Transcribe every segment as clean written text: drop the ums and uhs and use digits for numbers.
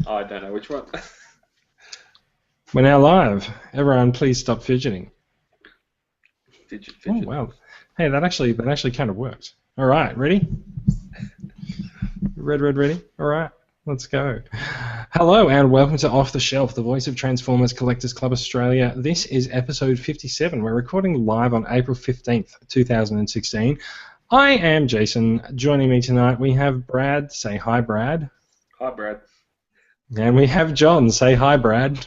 I don't know which one. We're now live. Everyone, please stop fidgeting. Fidget. Oh wow! Hey, that actually kind of worked. All right, ready? Ready? All right, let's go. Hello and welcome to Off the Shelf, the voice of Transformers Collectors Club Australia. This is episode 57. We're recording live on April 15th, 2016. I am Jason. Joining me tonight, we have Brad. Say hi, Brad. Hi, Brad. And we have John. Say hi, Brad.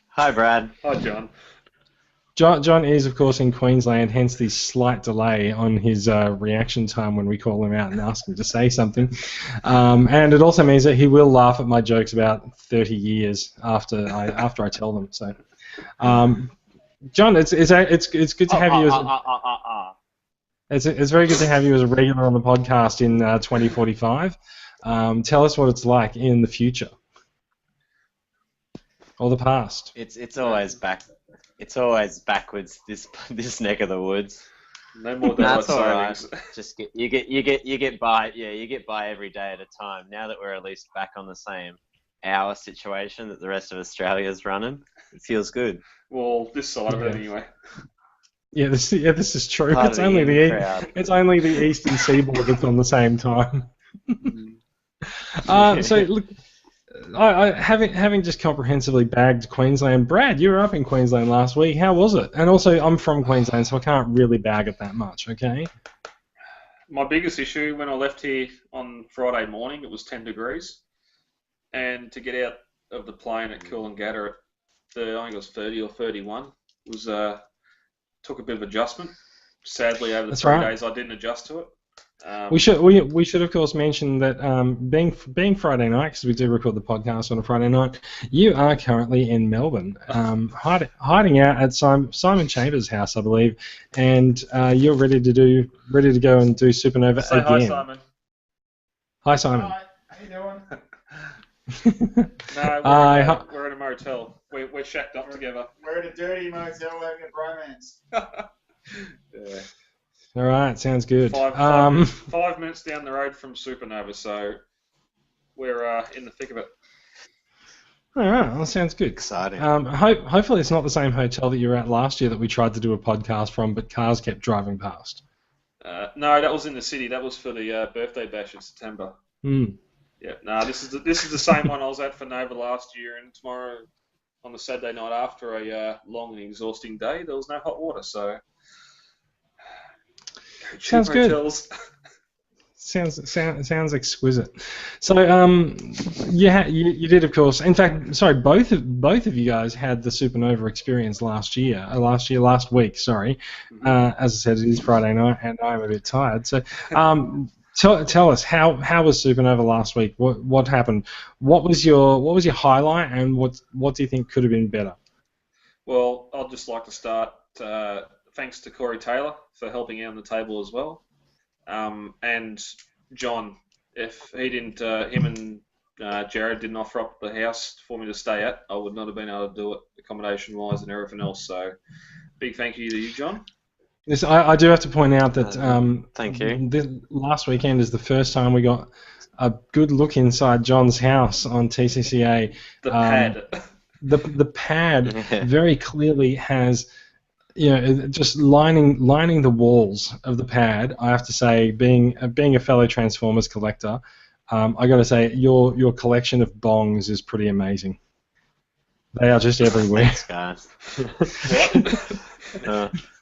Hi, Brad. Hi, John. John is, of course, in Queensland, hence the slight delay on his reaction time when we call him out and ask him to say something. And it also means that he will laugh at my jokes about 30 years after I tell them. So, John, it's good to have you. It's very good to have you as a regular on the podcast in 2045. Tell us what it's like in the future or the past. It's always back. It's always backwards. This neck of the woods. No more daylight That's all right. savings. Just you get by. Yeah, you get by every day at a time. Now that we're at least back on the same hour situation that the rest of Australia's running, it feels good. Well, this side of it anyway. Yeah, this is true. Part It's of only the crowd. it's only the eastern seaboard that's on the same time. So look, I having just comprehensively bagged Queensland. Brad, you were up in Queensland last week. How was it? And also, I'm from Queensland, so I can't really bag it that much. Okay. My biggest issue when I left here on Friday morning, it was 10 degrees, and to get out of the plane at Coolangatta at I think it was 30 or 31 was took a bit of adjustment. Sadly, over the That's 3 right. days, I didn't adjust to it. We should of course mention that being Friday night, because we do record the podcast on a Friday night, you are currently in Melbourne, hiding out at Simon Chambers' house, I believe, and you're ready to go and do Supernova Say again. hi, Simon. Hi, Simon. Hi, how you doing? No, we're in a motel. We're shacked up together. We're at a dirty motel having a bromance. Yeah. All right, sounds good. 5 minutes down the road from Supernova, so we're in the thick of it. All right, well, sounds good. Exciting. Hopefully it's not the same hotel that you were at last year that we tried to do a podcast from, but cars kept driving past. No, that was in the city. That was for the birthday bash in September. Yeah, no, this is the same one I was at for Nova last year, and tomorrow on the Saturday night after a long and exhausting day, there was no hot water, so. Sounds good. Sounds exquisite. So you did, of course. In fact, sorry, both of you guys had the Supernova experience last week. Sorry, as I said, it is Friday night, and I'm a bit tired. So tell us how was Supernova last week? What happened? What was your highlight, and what do you think could have been better? Well, I'd just like to start. Thanks to Corey Taylor for helping out on the table as well, and John. If he didn't, him and Jared didn't offer up the house for me to stay at, I would not have been able to do it accommodation-wise and everything else. So, big thank you to you, John. Yes, I do have to point out that Thank you. Last weekend is the first time we got a good look inside John's house on TCCA. The pad. The pad very clearly has. Just lining the walls of the pad. I have to say, being a fellow Transformers collector, I got to say your collection of bongs is pretty amazing. They are just everywhere. Thanks, guys.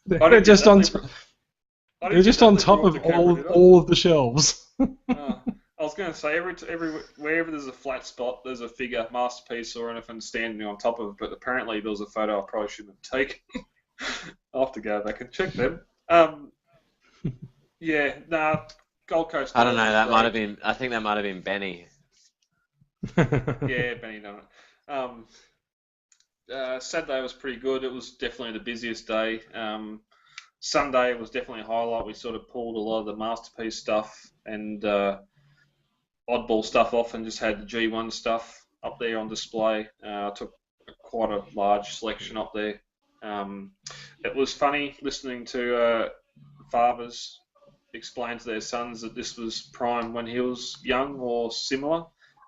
They're just on top of all of the shelves. I was going to say wherever there's a flat spot, there's a figure, masterpiece, or anything standing on top of it. But apparently there was a photo I probably shouldn't have taken. I'll have to go back and check them. Gold Coast. I don't know. That might have been. I think that might have been Benny. Yeah, Benny done it. Saturday was pretty good. It was definitely the busiest day. Sunday was definitely a highlight. We sort of pulled a lot of the masterpiece stuff and oddball stuff off, and just had the G1 stuff up there on display. I took quite a large selection up there. It was funny listening to Favre's explain to their sons that this was Prime when he was young or similar,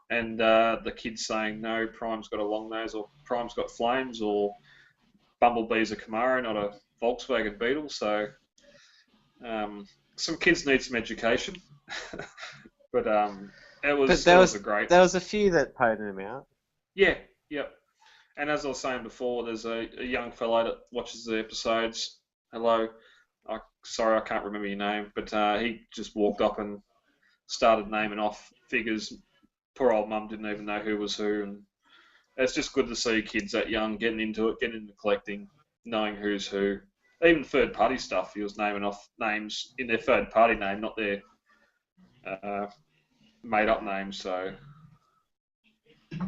and the kids saying no, Prime's got a long nose, or Prime's got flames, or Bumblebee's a Camaro, not a Volkswagen Beetle. So some kids need some education, but it was a great. There was a few that pointed him out. Yeah, yep. And as I was saying before, there's a young fellow that watches the episodes. Hello. Sorry, I can't remember your name, but he just walked up and started naming off figures. Poor old mum didn't even know who was who, and it's just good to see kids that young getting into it, getting into collecting, knowing who's who. Even third-party stuff, he was naming off names in their third-party name, not their made-up name. So,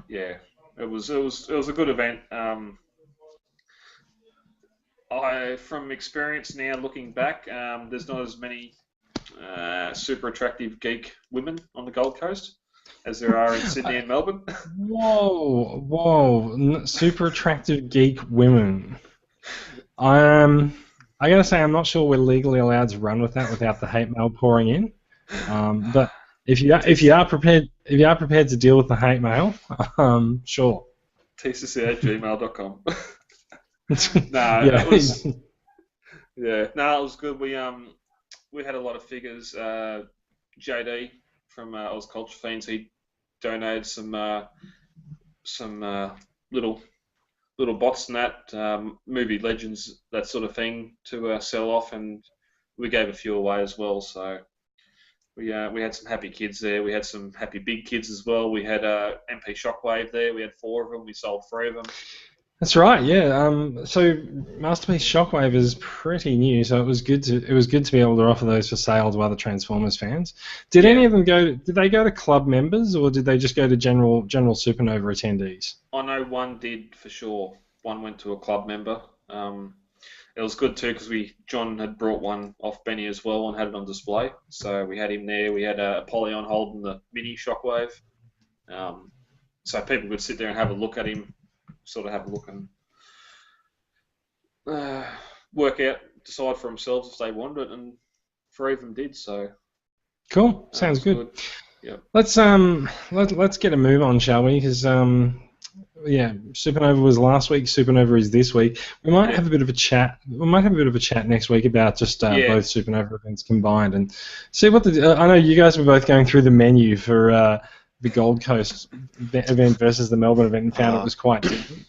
yeah, it was a good event. From experience now, looking back, there's not as many super attractive geek women on the Gold Coast as there are in Sydney and Melbourne. Whoa, super attractive geek women. I gotta say, I'm not sure we're legally allowed to run with that without the hate mail pouring in. But if you are prepared to deal with the hate mail, sure. tcc@gmail.com. No, yeah. It was good. We had a lot of figures. JD from Oz Culture Fiends, he donated some little bots and that, movie legends, that sort of thing, to sell off, and we gave a few away as well. So we had some happy kids there. We had some happy big kids as well. We had MP Shockwave there. We had 4 of them. We sold 3 of them. That's right, yeah. So Masterpiece Shockwave is pretty new, so it was good to be able to offer those for sale to other Transformers fans. Did any of them did they go to club members, or did they just go to general Supernova attendees? I know one did for sure. One went to a club member. It was good too because John had brought one off Benny as well and had it on display. So we had him there. We had Apollyon holding the mini Shockwave. So people could sit there and have a look at him, sort of have a look and work out, decide for themselves if they wanted it, and 3 of them did. So cool, sounds good. Yep. Let's get a move on, shall we? Because Supernova was last week. Supernova is this week. We might have a bit of a chat. We might have a bit of a chat next week about just both Supernova events combined and see what I know you guys were both going through the menu for the Gold Coast event versus the Melbourne event and found it was quite different.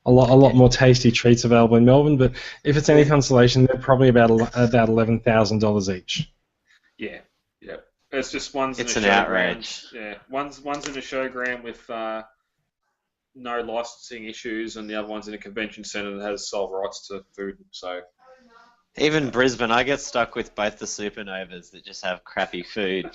A lot more tasty treats available in Melbourne, but if it's any consolation, they're probably about $11,000 each. Yeah. It's just one's it's in a an showground. Outrage. Yeah, one's in a showground with no licensing issues, and the other one's in a convention centre that has sole rights to food. So even Brisbane, I get stuck with both the Supernovas that just have crappy food.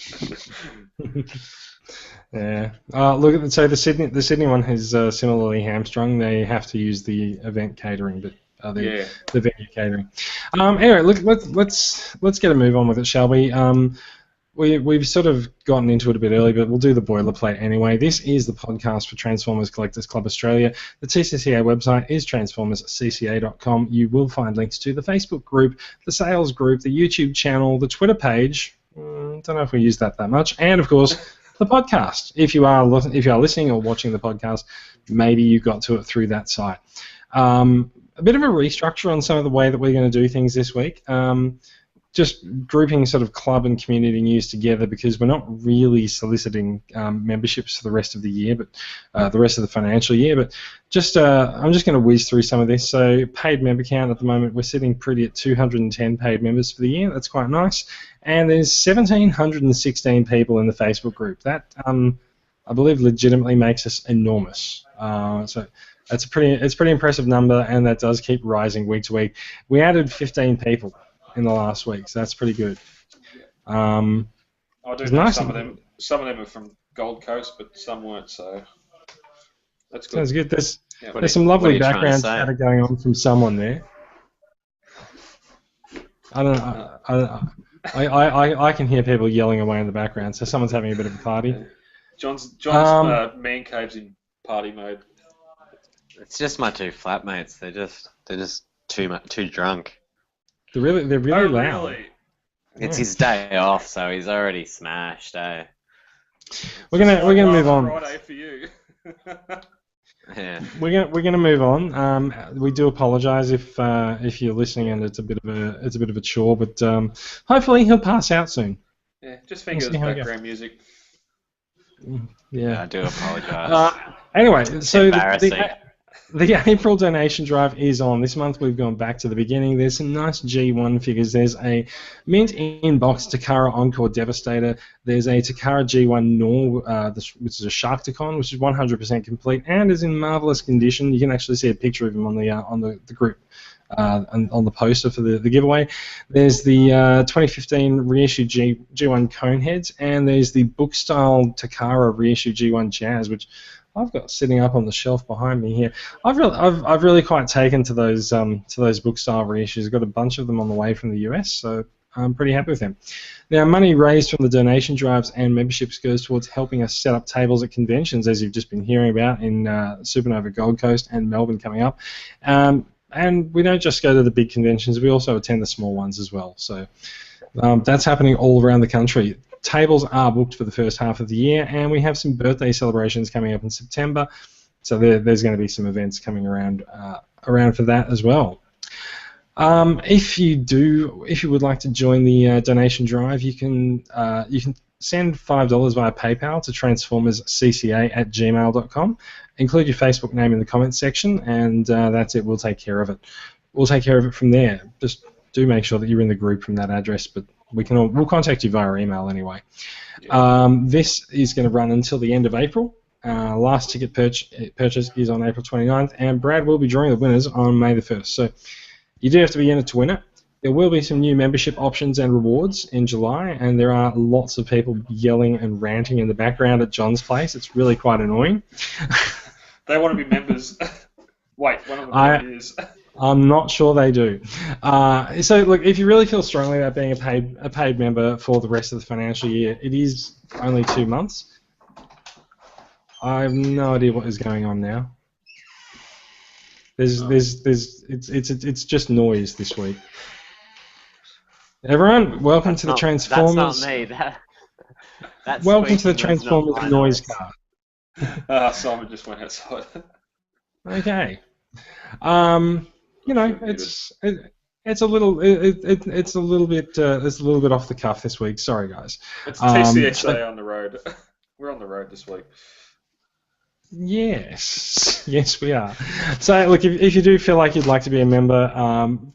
Yeah. Look, so the Sydney one is similarly hamstrung. They have to use the event catering, but the venue catering. Anyway, look, let's get a move on with it, shall we? We've sort of gotten into it a bit early, but we'll do the boilerplate anyway. This is the podcast for Transformers Collectors Club Australia. The TCCA website is transformerscca.com. You will find links to the Facebook group, the sales group, the YouTube channel, the Twitter page. Don't know if we use that much, and of course the podcast. If you are listening or watching the podcast, maybe you got to it through that site. A bit of a restructure on some of the way that we're going to do things this week. Just grouping sort of club and community news together because we're not really soliciting memberships for the rest of the year, but the rest of the financial year. But I'm just going to whiz through some of this. So paid member count at the moment, we're sitting pretty at 210 paid members for the year. That's quite nice. And there's 1,716 people in the Facebook group. That I believe legitimately makes us enormous. So it's a pretty impressive number, and that does keep rising week to week. We added 15 people in the last week, so that's pretty good. I do know some of them are from Gold Coast, but some weren't, so that's good. Sounds good. There's some lovely background chatter going on from someone there. I don't know. I can hear people yelling away in the babackground, so someone's having a bit of a party. Yeah. John's man cave's in party mode. It's just my 2 flatmates. They're just too drunk. They're really loud. Really? It's his day off, so he's already smashed, eh? We're gonna move on. Friday for you. Yeah. We're gonna move on. We do apologise if you're listening and it's a bit of a chore, but hopefully he'll pass out soon. Yeah, just We'll think of see how it background music. Yeah. I do apologise. Anyway, It's so embarrassing. the April donation drive is on. This month we've gone back to the beginning. There's some nice G1 figures. There's a Mint Inbox Takara Encore Devastator. There's a Takara G1 Nor, which is a Sharktacon, which is 100% complete and is in marvellous condition. You can actually see a picture of him on the group. On the poster for the giveaway. There's the 2015 reissue G1 Coneheads, and there's the book style Takara reissue G1 Jazz, which I've got sitting up on the shelf behind me here. I've really quite taken to those book style reissues. I've got a bunch of them on the way from the US, so I'm pretty happy with them. Now, money raised from the donation drives and memberships goes towards helping us set up tables at conventions, as you've just been hearing about in Supernova Gold Coast and Melbourne coming up. And we don't just go to the big conventions, we also attend the small ones as well. So that's happening all around the country. Tables are booked for the first half of the year, and we have some birthday celebrations coming up in September. So there's going to be some events coming around for that as well. If you would like to join the donation drive, you can send $5 via PayPal to transformerscca@gmail.com. Include your Facebook name in the comments section, and that's it. We'll take care of it. We'll take care of it from there. Just do make sure that you're in the group from that address, but we'll contact you via email anyway. Yeah. This is going to run until the end of April. Last ticket purchase is on April 29th, and Brad will be drawing the winners on May the 1st. So you do have to be in it to win it. There will be some new membership options and rewards in July, and there are lots of people yelling and ranting in the background at John's place. It's really quite annoying. They want to be members. Wait, one of them is. I'm not sure they do. So look, if you really feel strongly about being a paid member for the rest of the financial year, it is only 2 months. I have no idea what is going on now. It's just noise this week. Everyone, welcome to the Transformers. That's not me. That's welcome to the Transformers noise car. Simon just went outside. Okay. It's a little bit off the cuff this week. Sorry, guys. It's TCSA on the road. We're on the road this week. Yes, we are. So, look, if you do feel like you'd like to be a member,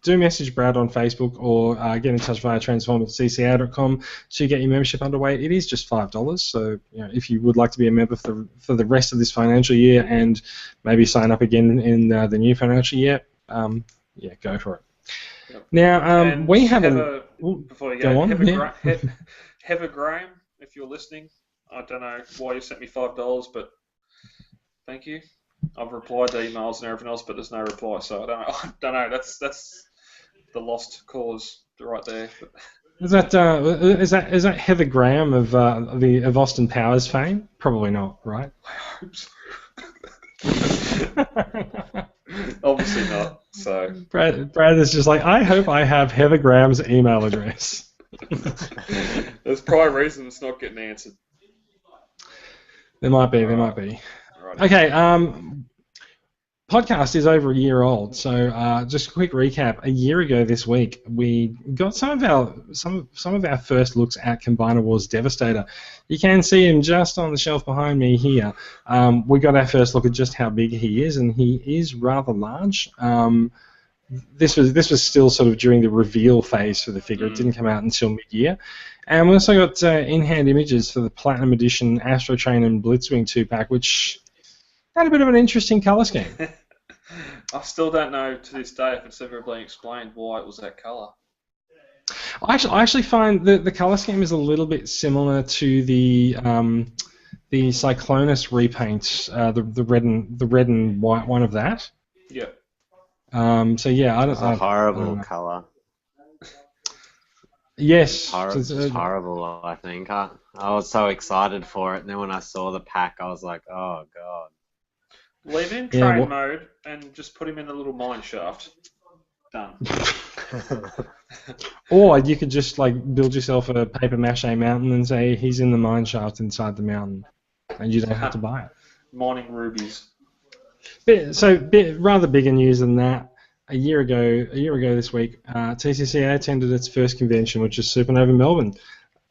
do message Brad on Facebook or get in touch via transformerscca.com to get your membership underway. It is just $5. So, if you would like to be a member for the rest of this financial year and maybe sign up again in the new financial year, go for it. Yep. Now, we haven't. Before you go, Heather Graham, if you're listening, I don't know why you sent me $5, but. Thank you. I've replied to emails and everything else, but there's no reply, so I don't know. That's the lost cause right there. Is that Heather Graham of Austin Powers fame? Probably not, right? I hope so. Obviously not. So Brad is just like, I hope I have Heather Graham's email address. There's probably a reason it's not getting answered. There might be. Okay, podcast is over a year old, so just a quick recap. A year ago this week, we got some of our first looks at Combiner Wars Devastator. You can see him just on the shelf behind me here. We got our first look at just how big he is, and he is rather large. This was still sort of during the reveal phase for the figure. It didn't come out until mid-year. And we also got in-hand images for the Platinum Edition Astro Train and Blitzwing 2-pack, which had a bit of an interesting colour scheme. I still don't know to this day if it's ever been explained why it was that colour. I actually find the colour scheme is a little bit similar to the Cyclonus repaint, the red and white one of that. Yep. It's a horrible colour. Yes. It's horrible, I think. I was so excited for it, and then when I saw the pack, I was like, oh, God. Leave him in train mode and just put him in the little mine shaft. Done. Or you could just like build yourself a paper mache mountain and say he's in the mine shaft inside the mountain, and you don't have to buy it. Mining rubies. Rather bigger news than that. A year ago this week, TCCA attended its first convention, which is Supernova Melbourne.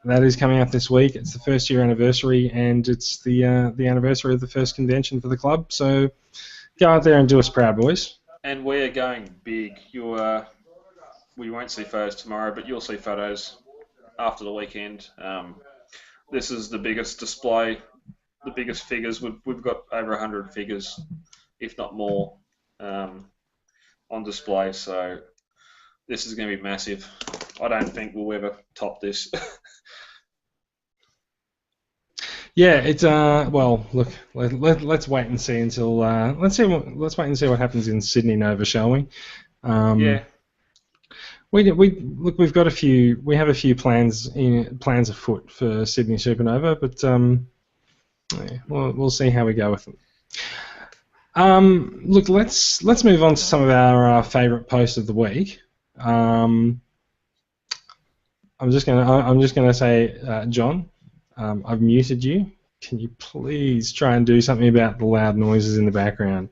That is coming up this week. It's the first year anniversary, and it's the anniversary of the first convention for the club. So go out there and do us proud, boys. And we are going big. We won't see photos tomorrow, but you'll see photos after the weekend. This is the biggest display, the biggest figures. We've got over 100 figures, if not more, on display. So this is going to be massive. I don't think we'll ever top this. Yeah, it's well, look, let's wait and see until let's wait and see what happens in Sydney Nova, shall we? Yeah. We've got we have a few plans afoot for Sydney Supernova, but yeah, we'll see how we go with them. Look, let's move on to some of our favourite posts of the week. I'm just gonna say, John, I've muted you. Can you please try and do something about the loud noises in the background?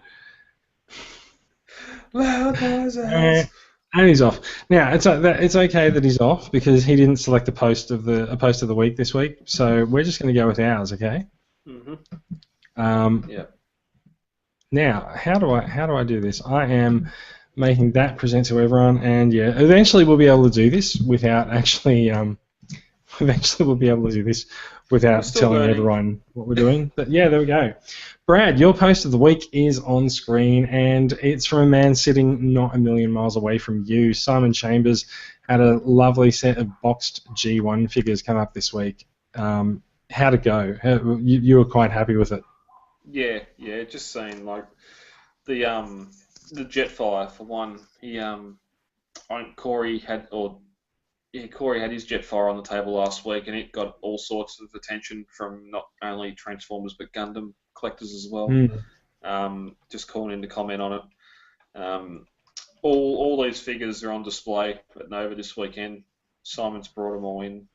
Loud noises. And he's off. Now it's okay that he's off because he didn't select a post of the week this week. So we're just going to go with ours, okay? Yeah. Now, how do I do this? I am making that present to everyone, and yeah, eventually we'll be able to do this without actually. Eventually we'll be able to do this without telling everyone what we're doing. But yeah, there we go. Brad, your post of the week is on screen, and it's from a man sitting not a million miles away from you. Simon Chambers had a lovely set of boxed G1 figures come up this week. How'd it go? You were quite happy with it? Yeah. Just saying, like the Jetfire for one. Corey had his Jetfire on the table last week, and it got all sorts of attention from not only Transformers but Gundam collectors as well. Just calling in to comment on it. All these figures are on display at Nova this weekend. Simon's brought them all in.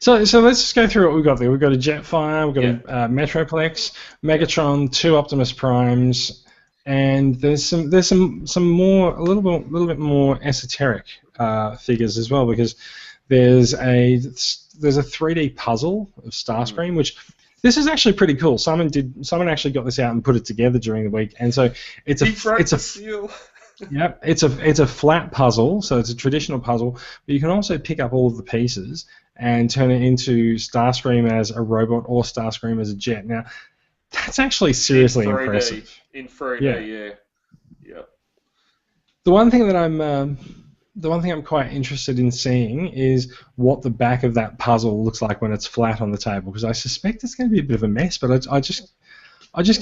So let's just go through what we've got there. We've got a Jetfire, we've got a Metroplex, Megatron, 2 Optimus Primes, and there's some more a little bit more esoteric figures as well, because there's a 3D puzzle of Starscream, which this is actually pretty cool. Simon actually got this out and put it together during the week, and so it's a seal. Yep, it's a flat puzzle, so it's a traditional puzzle, but you can also pick up all of the pieces and turn it into Starscream as a robot or Starscream as a jet. Now, that's actually seriously impressive. In 3D, yeah. The one thing I'm quite interested in seeing is what the back of that puzzle looks like when it's flat on the table, because I suspect it's going to be a bit of a mess, but I just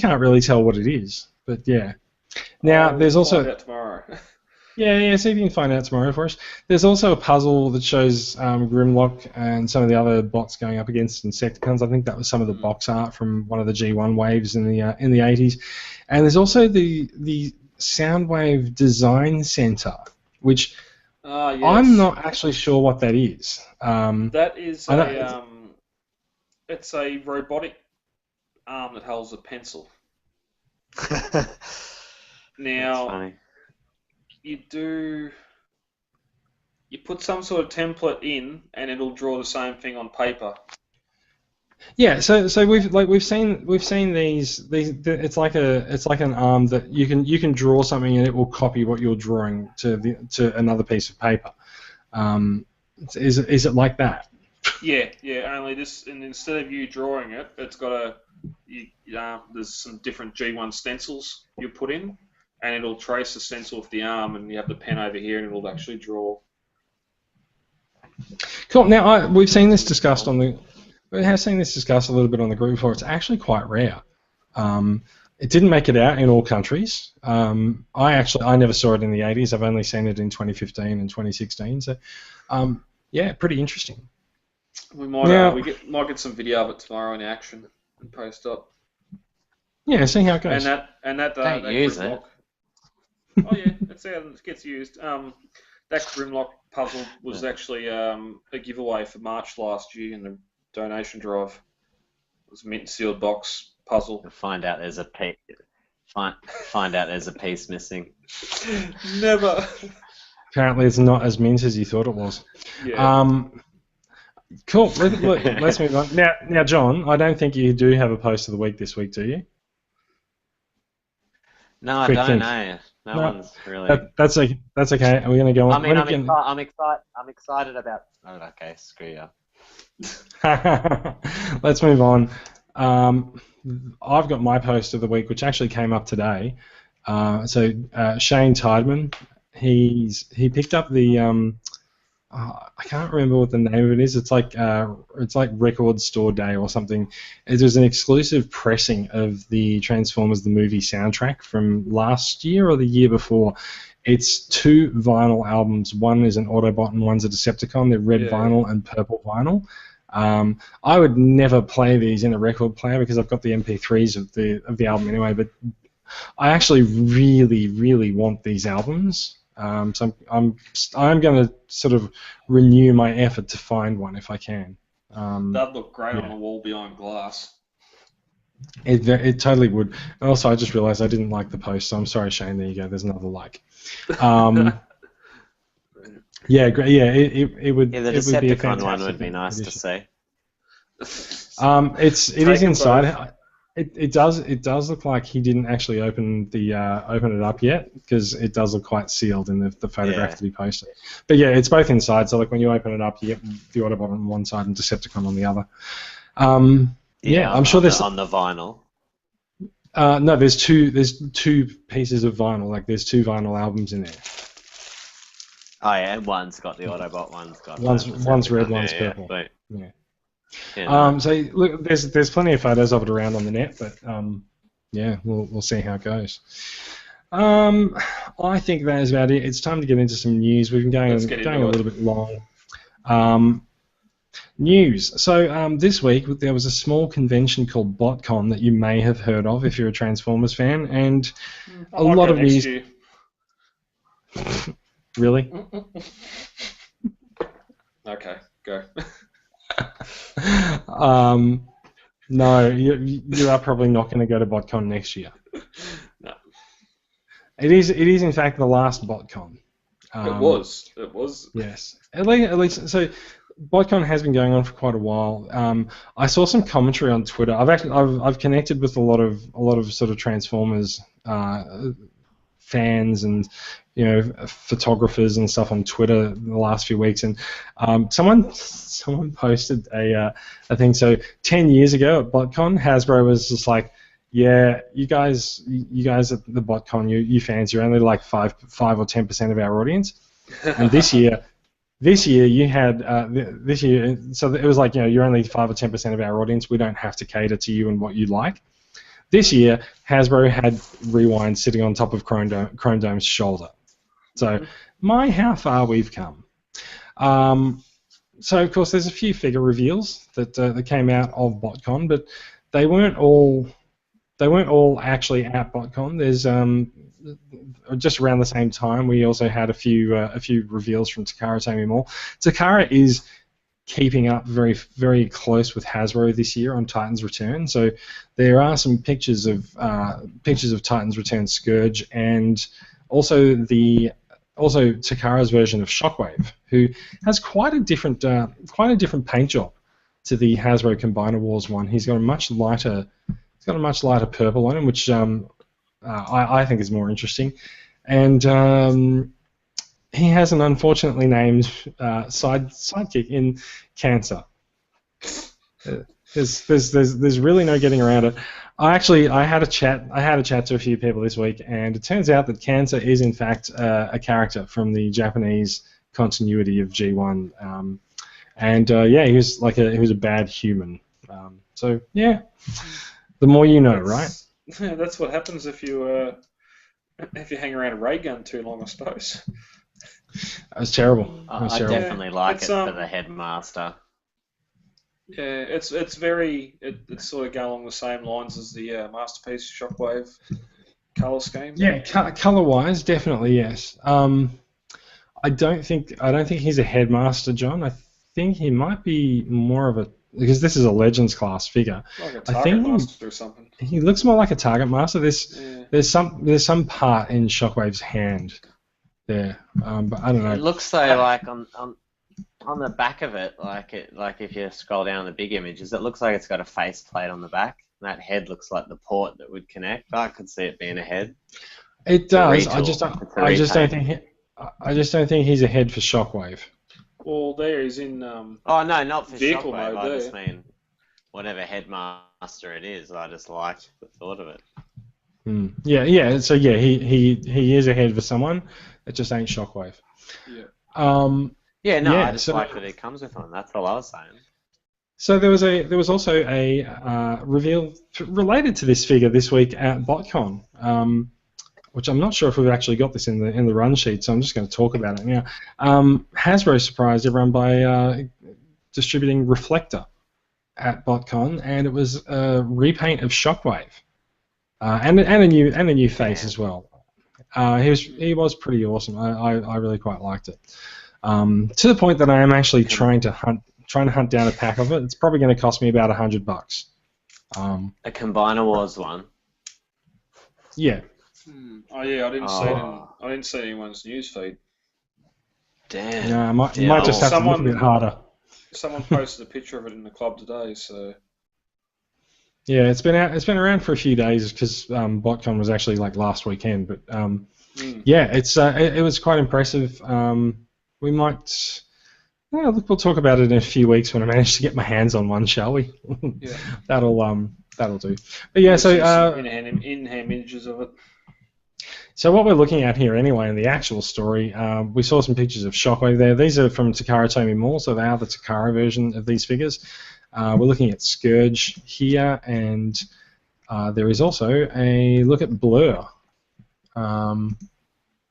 can't really tell what it is. But yeah. Now there's also. Find out tomorrow. Yeah. See if you can find out tomorrow for us. There's also a puzzle that shows Grimlock and some of the other bots going up against Insecticons. I think that was some of the box art from one of the G1 waves in the 80s. And there's also the Soundwave Design Center, which yes. I'm not actually sure what that is. That is it's a robotic arm that holds a pencil. Now, you put some sort of template in, and it'll draw the same thing on paper. Yeah, so we've seen these. It's like an arm that you can draw something and it will copy what you're drawing to another piece of paper. Is it like that? Yeah. Only this, and instead of you drawing it, it's got there's some different G1 stencils you put in, and it'll trace the stencil of the arm, and you have the pen over here, and it'll actually draw. Cool. Now we've seen this discussed We have seen this discussed a little bit on the group before. It's actually quite rare. It didn't make it out in all countries. I never saw it in the 80s. I've only seen it in 2015 and 2016. So, yeah, pretty interesting. We might get some video of it tomorrow in action and post up. Yeah, see how it goes. And that Don't use it. Oh yeah, that's how it gets used. That Grimlock puzzle was actually a giveaway for March last year in the donation drive. It was a mint sealed box puzzle. You'll find out there's a piece. Find out there's a piece missing. Never. Apparently, it's not as mint as you thought it was. Yeah. Cool. Let's move on. Now, John, I don't think you do have a post of the week this week, do you? No, I Quick don't think. know. No No, one's really. That's okay. That's okay. We're going to go on. I mean, I'm excited about. Oh, okay, screw you. Let's move on. I've got my post of the week, which actually came up today. Shane Tideman, he picked up the I can't remember what the name of it is. It's like Record Store Day or something. It was an exclusive pressing of the Transformers the movie soundtrack from last year or the year before. It's 2 vinyl albums. One is an Autobot and one's a Decepticon. They're red vinyl and purple vinyl. I would never play these in a record player because I've got the MP3s of the album anyway. But I actually really, really want these albums. So I'm going to sort of renew my effort to find one if I can. That'd look great on the wall behind glass. It totally would. And also, I just realised I didn't like the post, so I'm sorry, Shane. There you go. There's another like. Yeah, great. Yeah, it would. Yeah, the it would be a Decepticon one would fantastic be nice to addition. see. It is inside. It does look like he didn't actually open it up yet because it does look quite sealed in the photograph that he posted. But yeah, it's both inside. So like when you open it up, you get the Autobot on one side and Decepticon on the other. I'm sure there's on the vinyl. No, there's two pieces of vinyl. Like there's 2 vinyl albums in there. Oh yeah, and one's got the Autobot, one's got one's red, one's purple. Yeah. So look, there's plenty of photos of it around on the net, but we'll see how it goes. I think that is about it. It's time to get into some news. We've been going a little bit long. News. So this week there was a small convention called Botcon that you may have heard of if you're a Transformers fan, and a lot of news. Really? Okay, go. No, you are probably not going to go to Botcon next year. No. It is in fact the last Botcon. It was. Yes. At least so Botcon has been going on for quite a while. I saw some commentary on Twitter. I've connected with a lot of sort of Transformers fans and photographers and stuff on Twitter in the last few weeks, and someone posted a thing. So 10 years ago at BotCon, Hasbro was just like, yeah, you guys at the BotCon, you fans, you're only like 5 or 10% of our audience, and this year you had so it was like, you're only 5 or 10% of our audience. We don't have to cater to you and what you like. This year, Hasbro had Rewind sitting on top of Chrome Dome's shoulder. So, how far we've come. So, of course, there's a few figure reveals that came out of BotCon, but they weren't all actually at BotCon. There's just around the same time, we also had a few reveals from Takara Tomy. Takara is keeping up very, very close with Hasbro this year on Titan's Return. So there are some pictures of Titan's Return Scourge, and also Takara's version of Shockwave, who has quite a different paint job to the Hasbro Combiner Wars one. He's got a much lighter purple on him, which I think is more interesting, and he has an unfortunately named sidekick in Cancer. There's really no getting around it. I had a chat to a few people this week, and it turns out that Cancer is in fact a character from the Japanese continuity of G1, he was a bad human. So yeah, the more you know, right? Yeah, that's what happens if you hang around a ray gun too long, I suppose. That was terrible. I definitely like it for the headmaster. Yeah, it's sort of go along the same lines as the Masterpiece Shockwave colour scheme. Yeah, colour-wise, definitely yes. I don't think he's a headmaster, John. I think he might be more of a, because this is a Legends class figure. Like a I target think master or something. he looks more like a target master. Yeah. There's some part in Shockwave's hand there, but I don't know. It looks though like on the back of it, like if you scroll down the big images, it looks like it's got a faceplate on the back. That head looks like the port that would connect. I could see it being a head. It does. Retool. I just don't think he's a head for Shockwave. Well, there he's in. Oh no, not for vehicle Shockwave. mode I there. just mean whatever headmaster it is. I just liked the thought of it. Yeah. So yeah, he is a head for someone. It just ain't Shockwave. Yeah. Yeah, no, Yeah, I just like that it comes with one. That's all I was saying. So there was also a reveal related to this figure this week at Botcon, which I'm not sure if we've actually got this in the run sheet, so I'm just going to talk about it now. Hasbro surprised everyone by distributing Reflector at Botcon, and it was a repaint of Shockwave, and a new face as well. He was pretty awesome. I really quite liked it. To the point that I am actually trying to hunt down a pack of it. It's probably going to cost me about $100. A Combiner Wars one. Yeah. Oh yeah, I didn't see anyone's newsfeed. Damn. No, I might just have to look a bit harder. Someone posted a picture of it in the club today, so. Yeah, it's been around for a few days because BotCon was actually like last weekend, but yeah, it was quite impressive. We might. Yeah, look, we'll talk about it in a few weeks when I manage to get my hands on one, shall we? Yeah. That'll do. But yeah, so in-hand images of it. So what we're looking at here anyway in the actual story, we saw some pictures of Shockwave there. These are from Takara Tomy Mall, so they are the Takara version of these figures. We're looking at Scourge here, and there is also a look at Blur.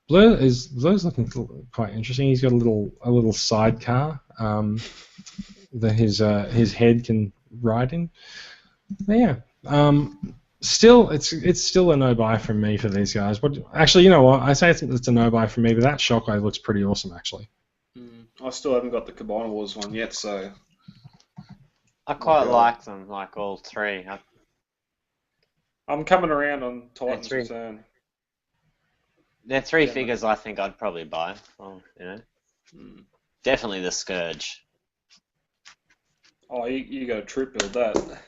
Blur's looking quite interesting. He's got a little sidecar that his head can ride in. But yeah, still it's still a no buy from me for these guys. Actually, you know what? I say it's a no buy from me, but that Shockwave looks pretty awesome actually. I still haven't got the Combiner Wars one yet, so. I quite like them, like all three. I'm coming around on Titan's Return. They're three figures I think I'd probably buy. Well, definitely the Scourge. Oh, you got to troop build that.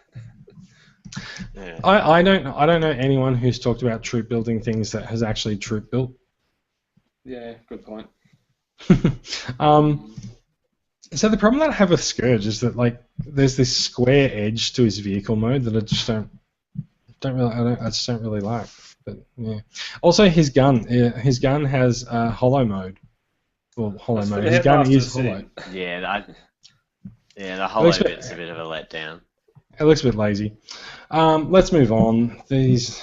Yeah. I don't know anyone who's talked about troop building things that has actually troop built. Yeah, good point. So the problem that I have with Scourge is that like there's this square edge to his vehicle mode that I just don't really like. But yeah. Also, his gun has hollow mode. Well, hollow mode. His gun is hollow. Yeah, the hollow bit's a bit of a letdown. It looks a bit lazy. Let's move on. These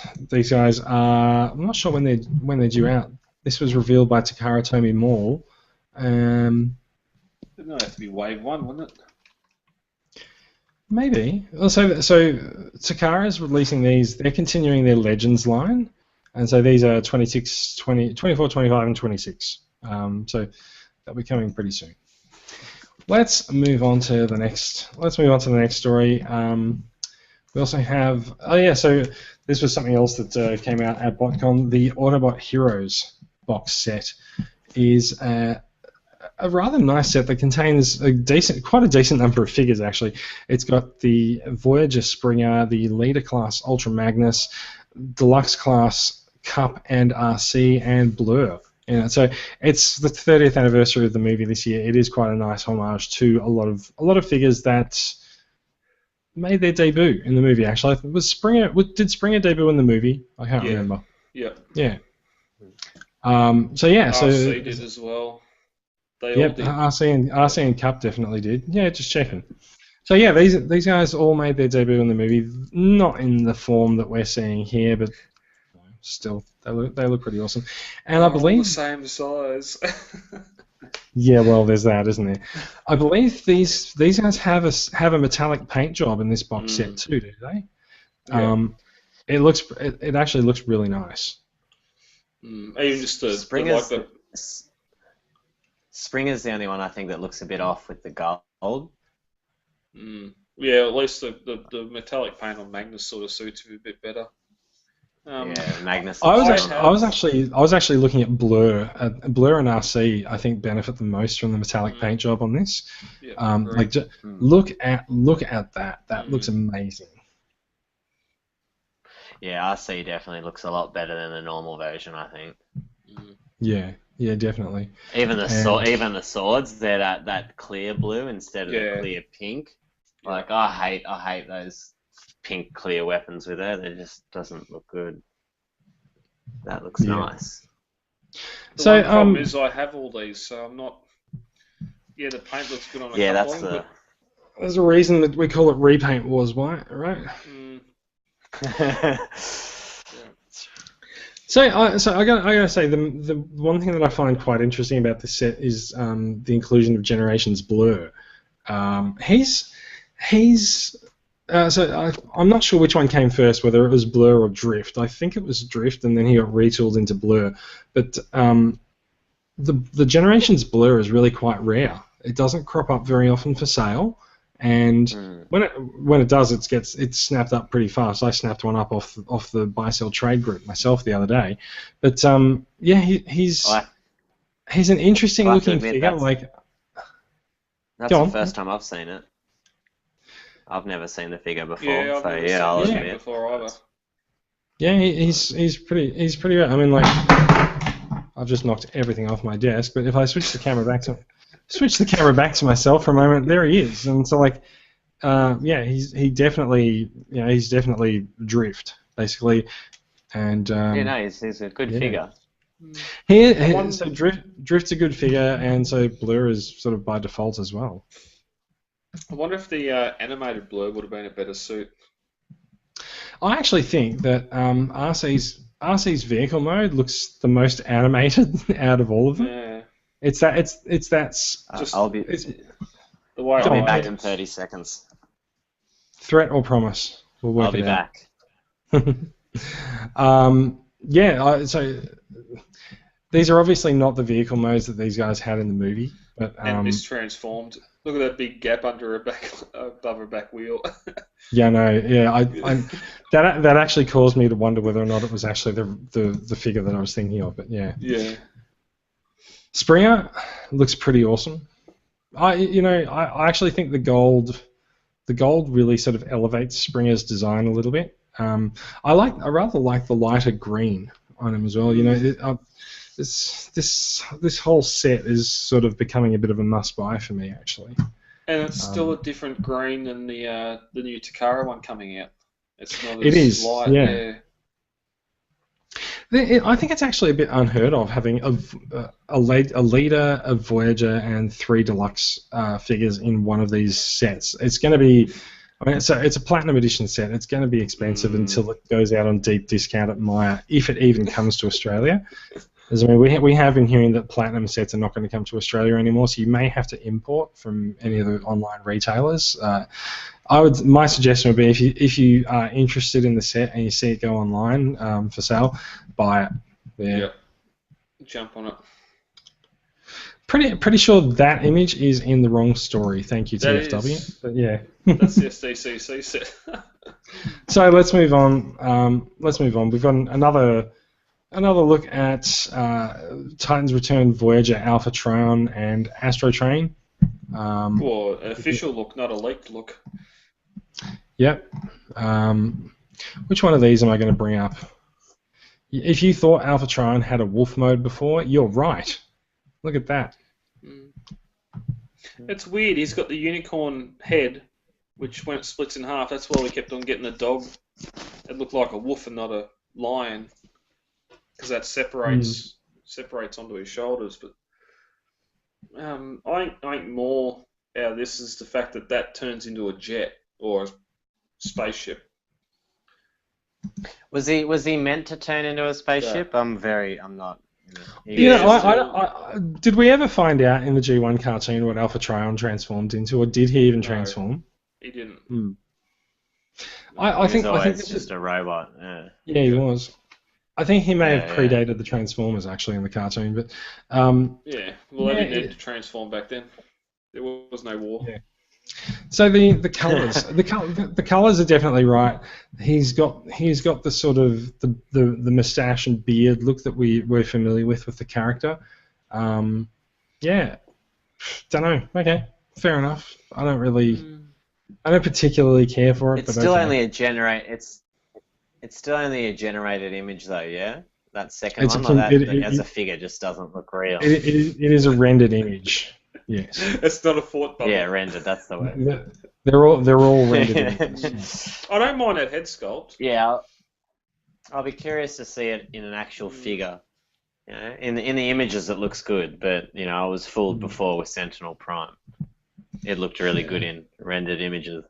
guys are. I'm not sure when they're due out. This was revealed by Takara Tomy Mall. Didn't it have to be Wave 1, wouldn't it? Maybe. So Takara's releasing these. They're continuing their Legends line, and so these are 26, 20, 24, 25, and 26. So they'll be coming pretty soon. Let's move on to the next. Story. We also have. Oh yeah. So this was something else that came out at BotCon. The Autobot Heroes box set is a rather nice set that contains quite a decent number of figures actually. It's got the Voyager Springer, the Leader Class Ultra Magnus, Deluxe Class Cup and RC, and Blur. So it's the 30th anniversary of the movie this year. It is quite a nice homage to a lot of figures that made their debut in the movie. Actually, did Springer debut in the movie? I can't remember. Yeah. Yeah. So yeah. RC did as well. They all did. RC and Cup definitely did. Yeah, just checking. So yeah, these guys all made their debut in the movie, not in the form that we're seeing here, but still, they look pretty awesome. And I believe all the same size. Yeah, well, there's that, isn't there? I believe these guys have a metallic paint job in this box set too, do they? Yeah. It actually looks really nice. Even just the Springers. Springer's the only one I think that looks a bit off with the gold. Yeah, at least the metallic paint on Magnus sort of suits him a bit better. Yeah, Magnus. I looks was actually looking at Blur. Blur and RC, I think, benefit the most from the metallic paint job on this. Yeah, look at that. That looks amazing. Yeah, RC definitely looks a lot better than the normal version, I think. Yeah, definitely. Even the swords, they're that clear blue instead of the clear pink. Like I hate those pink clear weapons with it. It just doesn't look good. That looks nice. The one problem is I have all these, so I'm not. Yeah, the paint looks good on a couple of them. There's a reason that we call it Repaint Wars, right? So I gotta say the one thing that I find quite interesting about this set is the inclusion of Generations Blur. I'm not sure which one came first, whether it was Blur or Drift. I think it was Drift, and then he got retooled into Blur. But the Generations Blur is really quite rare. It doesn't crop up very often for sale, and when it does, it's snapped up pretty fast. I snapped one up off the buy sell trade group myself the other day. But he's an interesting looking figure. That's the first time I've seen it. I've never seen the figure before. Yeah, I've never seen it before either. Yeah, he's pretty. I mean, like, I've just knocked everything off my desk. But if I switch the camera back to myself for a moment, there he is. And so, like, he's definitely Drift basically, and he's a good figure. So Drift's a good figure, and so Blur is sort of by default as well. I wonder if the animated Blur would have been a better suit. I actually think that RC's vehicle mode looks the most animated out of all of them. Yeah. It's that. I'll be back in 30 seconds. Threat or promise? We'll work it out. I'll be back. So these are obviously not the vehicle modes that these guys had in the movie, but and mistransformed. Look at that big gap under her back, above her back wheel. Yeah, no, yeah, that actually caused me to wonder whether or not it was actually the figure that I was thinking of, but yeah. Yeah. Springer looks pretty awesome. I actually think the gold really sort of elevates Springer's design a little bit. I rather like the lighter green on him as well. This whole set is sort of becoming a bit of a must-buy for me, actually. And it's still a different green than the new Takara one coming out. It's not as light. Yeah. I think it's actually a bit unheard of having a leader, a Voyager, and 3 deluxe figures in one of these sets. It's going to be. I mean, it's a Platinum Edition set. It's going to be expensive until it goes out on deep discount at Myer, if it even comes to Australia. Because, I mean, we have been hearing that Platinum sets are not going to come to Australia anymore, so you may have to import from any of the online retailers. My suggestion would be if you are interested in the set and you see it go online for sale, buy it. Yeah. Yep. Jump on it. Pretty sure that image is in the wrong story. Thank you, TFW. But yeah. That's the SDCC set. So let's move on. We've got another look at Titan's Return Voyager Alpha Trion and Astro Train. Well, an official look, not a leaked look. Yep. Which one of these am I going to bring up? If you thought Alpha Trion had a wolf mode before, you're right. Look at that. It's weird. He's got the unicorn head, which when it splits in half, that's why we kept on getting the dog. It looked like a wolf and not a lion, because that separates onto his shoulders. But I think more out of this is the fact that turns into a jet or a spaceship. Was he meant to turn into a spaceship? Yeah. I'm not. Did we ever find out in the G1 cartoon what Alpha Trion transformed into, or did he even transform? He didn't. I think it's just a robot. Yeah. Yeah, he was. I think he may have Yeah. predated the Transformers actually in the cartoon, but Yeah. Well, they yeah, didn't need to transform back then. There was no war. Yeah. So the colours the colours are definitely right. He's got the sort of the moustache and beard look that we're familiar with the character. Yeah, don't know. Okay, fair enough. I don't particularly care for it, It's but still okay. only a It's still only a generated image, though. Yeah, that second It's one, a, like it, that, as a it, figure, just doesn't look real. it is a rendered image. Yes. It's not a fort bubble. Yeah, rendered. That's the word. They're all rendered images. I don't mind that head sculpt. Yeah, I'll be curious to see it in an actual figure. You know, in the images, it looks good, but I was fooled before with Sentinel Prime. It looked really good in rendered images.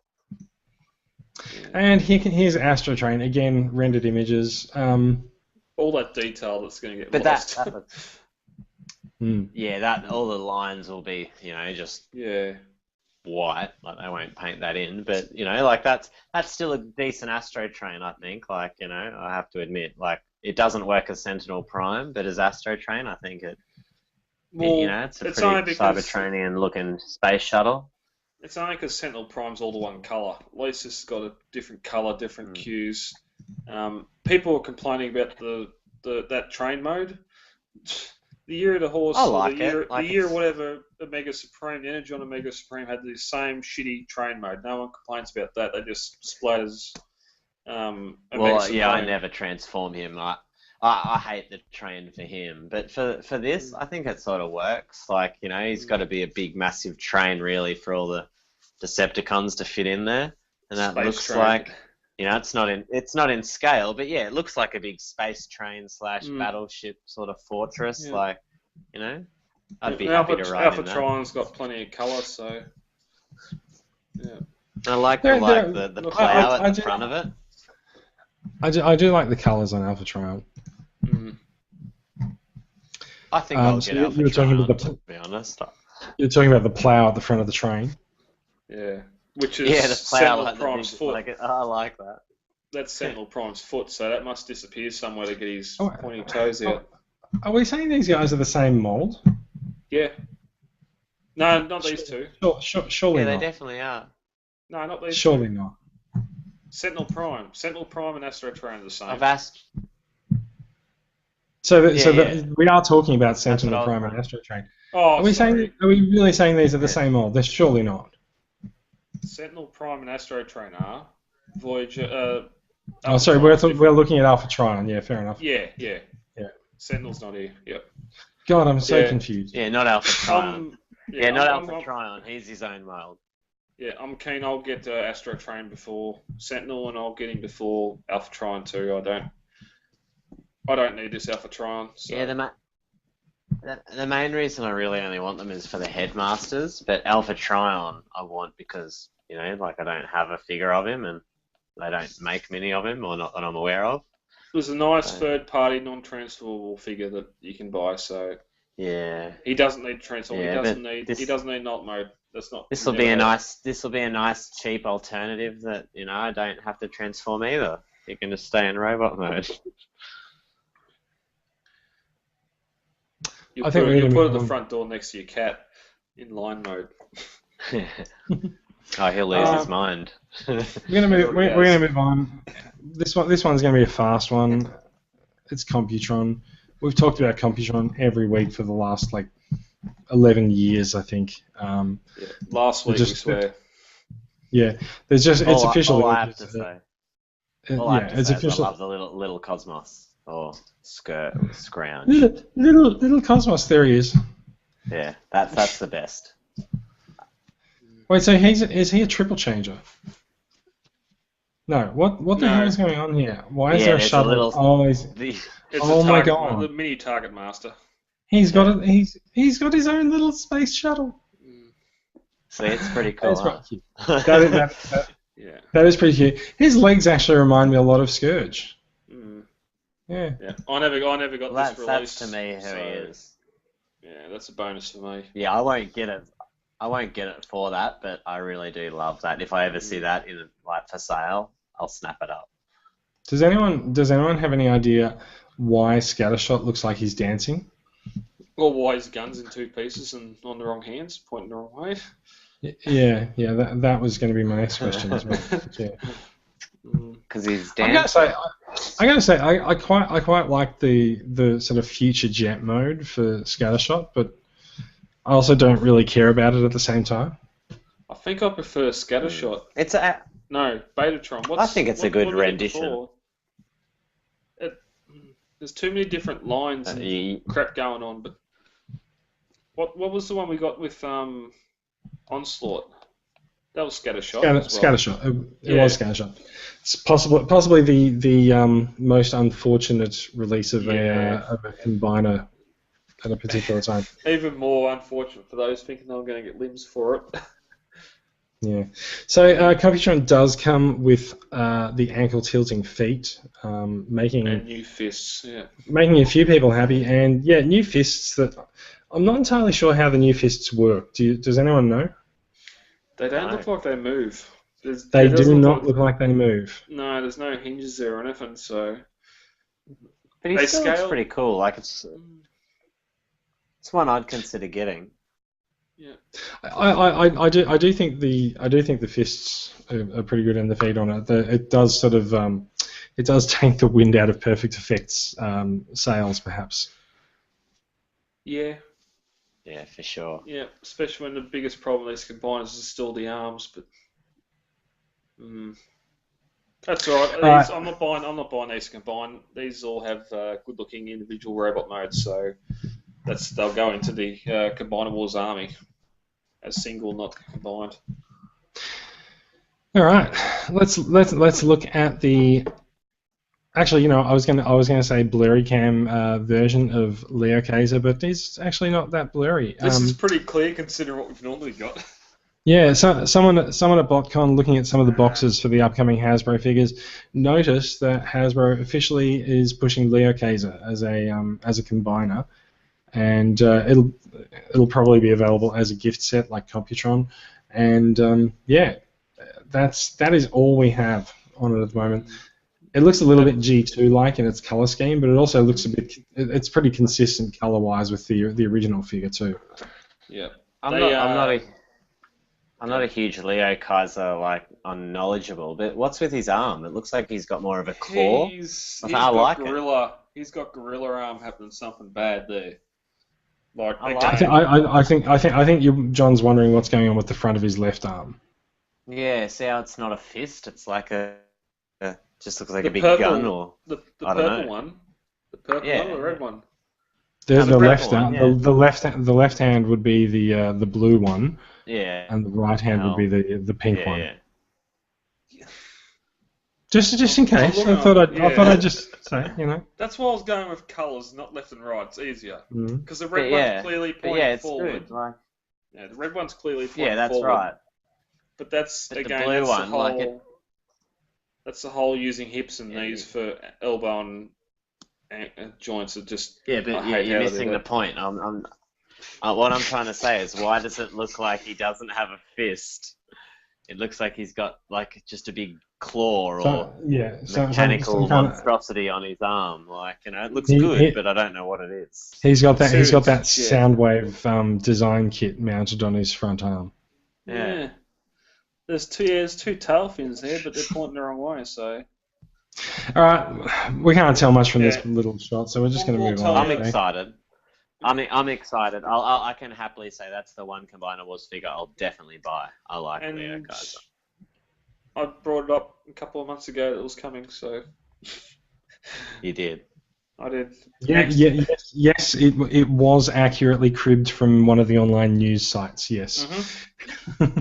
And here's Astro Train again, rendered images. All that detail that's going to get But lost. that all the lines will be, just white. Like they won't paint that in, but like that's still a decent Astro Train, I think. Like I have to admit, like it doesn't work as Sentinel Prime, but as Astro Train, I think it's a pretty Cybertronian looking space shuttle. It's only because Sentinel Prime's all the one colour. At least it's got a different colour, different cues. People are complaining about that train mode. The year of the horse, I like the year whatever Omega Supreme, the Energon Omega Supreme had the same shitty train mode. No one complains about that. They just splatters. Well, yeah, I never transform him. I hate the train for him, but for this, I think it sort of works. Like he's got to be a big, massive train really for all the Decepticons to fit in there, and that Space looks train. like it's not in scale, but yeah, it looks like a big space train / battleship sort of fortress. Yeah. Like I'd be happy to ride in that. Alphatron's got plenty of colour, so yeah. I like the plow at the front of it. I do like the colours on Alphatron. I think I'll get Alphatron, you were talking about to be honest. You're talking about the plow at the front of the train. Yeah, which is the plow, Sentinel like Prime's foot. I like that. That's Sentinel Prime's foot, so that must disappear somewhere to get his pointy toes out. Are we saying these guys are the same mould? Yeah. No, not these two. Surely Yeah, not. they definitely are. No, not these Surely two. not. Sentinel Prime and Astro Train are the same. I've asked. We are talking about Sentinel Prime and Astro Train. Oh, are we really saying these are the same mold? They're surely not. Sentinel Prime and Astro Train are Voyager. We're looking at Alpha Trion. Yeah, fair enough. Yeah. Sentinel's not here. Yep. God, I'm so confused. Yeah, not Alpha Trion. Not Alpha Trion. He's his own mold. Yeah, I'm keen. I'll get Astro Train before Sentinel, and I'll get him before Alpha Trion too. I don't need this Alpha Trion. So. Yeah, the main reason I really only want them is for the headmasters, but Alpha Trion I want because I don't have a figure of him, and they don't make many of him, or not that I'm aware of. There's a nice third-party non-transferable figure that you can buy. So yeah, he doesn't need transform. Yeah, he doesn't need not mode. That's not. This will be a nice cheap alternative that I don't have to transform either. You can just stay in robot mode. You'll put it at the front door next to your cat in line mode. Oh, he'll lose his mind. We're gonna move on. This one's gonna be a fast one. It's Computron. We've talked about Computron every week for the last 11 years, I think. Last week, we swear. Yeah, it's official. All I have to say. It's official. I love the little Cosmos or Scrounge. Little Cosmos. There he is. Yeah, that's the best. Wait, so is he a triple changer? No. What the hell is going on here? Why is there a shuttle? My god! The mini target master. He's got his own little space shuttle. See, it's pretty cool. That is pretty cute. His legs actually remind me a lot of Scourge. Yeah. I never got this release. That's to me who he is. Yeah, that's a bonus for me. Yeah, I won't get it for that, but I really do love that. If I ever see that in for sale, I'll snap it up. Does anyone have any idea why Scattershot looks like he's dancing. Or why his gun's in two pieces and on the wrong hands, pointing the wrong way. Yeah. That was going to be my next question as well. Yeah. Because he's I dancing. gotta say, I quite like the sort of future jet mode for Scattershot, but I also don't really care about it at the same time. I think I prefer Scattershot. It's a. No, Betatron. I think it's a good what was it rendition. before? There's too many different lines and crap going on. But what was the one we got with Onslaught? That was Scattershot. Scattershot. It was Scattershot. It's possibly the most unfortunate release of a combiner at a particular time. Even more unfortunate for those thinking they were going to get limbs for it. Yeah. So Computron does come with the ankle tilting feet, making and new fists. Yeah. Making a few people happy, and new fists that I'm not entirely sure how the new fists work. Does anyone know? They don't look like they move. They do not look like they move. No, there's no hinges there or anything, so... But he still looks pretty cool. Like, it's one I'd consider getting. Yeah. I do think the fists are pretty good, and the feet on it. It does sort of it does take the wind out of Perfect Effects sales, perhaps. Yeah. Yeah, for sure. Yeah, especially when the biggest problem with these combiners is still the arms, but that's all right. I'm not buying these combined. These all have good-looking individual robot modes, so they'll go into the Combiner Wars army as single, not combined. All right, let's look at the. Actually, I was gonna say blurry cam version of Leo Kaiser, but it's actually not that blurry. This is pretty clear considering what we've normally got. Yeah, so someone at Botcon looking at some of the boxes for the upcoming Hasbro figures noticed that Hasbro officially is pushing Leo Kaiser as a combiner, and it'll probably be available as a gift set like Computron, and that is all we have on it at the moment. It looks a little bit G2-like in its color scheme, but it also looks it's pretty consistent color-wise with the original figure too. Yeah. I'm not a huge Leo Kaiser unknowledgeable, but what's with his arm? It looks like he's got more of a claw. He's got gorilla arm happening something bad there. I think John's wondering what's going on with the front of his left arm. Yeah, see how it's not a fist? It's like just looks like a big gun, or the I don't purple know. one. The purple one or the red one? The left hand would be the blue one. Yeah. And the right hand would be the pink one. Yeah. Just in case, I thought I'd just say, That's why I was going with colours, not left and right. It's easier because the red one's clearly pointing forward. Good. Yeah, the red one's clearly pointing forward. Yeah, that's right. But that's the blue one, that's the whole using hips and knees for elbow and joints. Are just but you're missing the point. What I'm trying to say is, why does it look like he doesn't have a fist? It looks like he's got just a big claw or mechanical monstrosity on his arm. It looks good, but I don't know what it is. He's got that Soundwave design kit mounted on his front arm. Yeah. There's two tail fins there, but they're pointing the wrong way. So. All right, we can't tell much from this little shot, so we're just going to move on. I'm excited. I'm excited. I can happily say that's the one Combiner Wars figure I'll definitely buy. I like Leo Kaiser. I brought it up a couple of months ago that it was coming, so. You did. I did. Yes, it was accurately cribbed from one of the online news sites. Yes. Mm-hmm.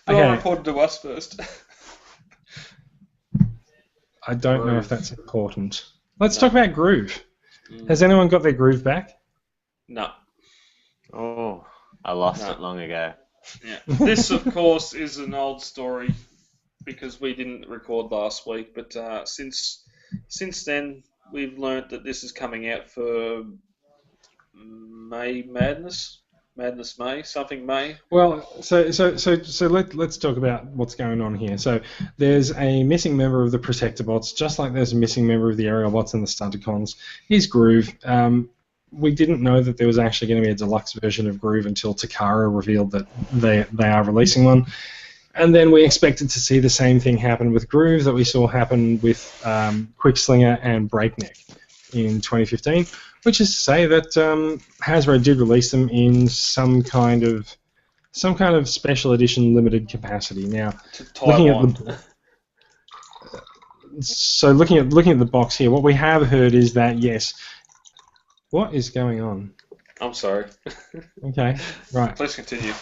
Okay. Reported to us first. I don't know if that's important. Let's talk about Groove. Has anyone got their Groove back? No. Oh, I lost it long ago. Yeah. This, of course, is an old story because we didn't record last week, but since then we've learnt that this is coming out for May Madness May, something May. Well, let's talk about what's going on here. So there's a missing member of the Protector bots, just like there's a missing member of the Aerial bots and the Stunticons. Here's Groove. We didn't know that there was actually going to be a deluxe version of Groove until Takara revealed that they are releasing one. And then we expected to see the same thing happen with Groove that we saw happen with Quickslinger and Breakneck in 2015, which is to say that Hasbro did release them in some kind of special edition limited capacity. Now, looking at the box here, what we have heard is that yes. What is going on? I'm sorry. Okay, right. Please continue.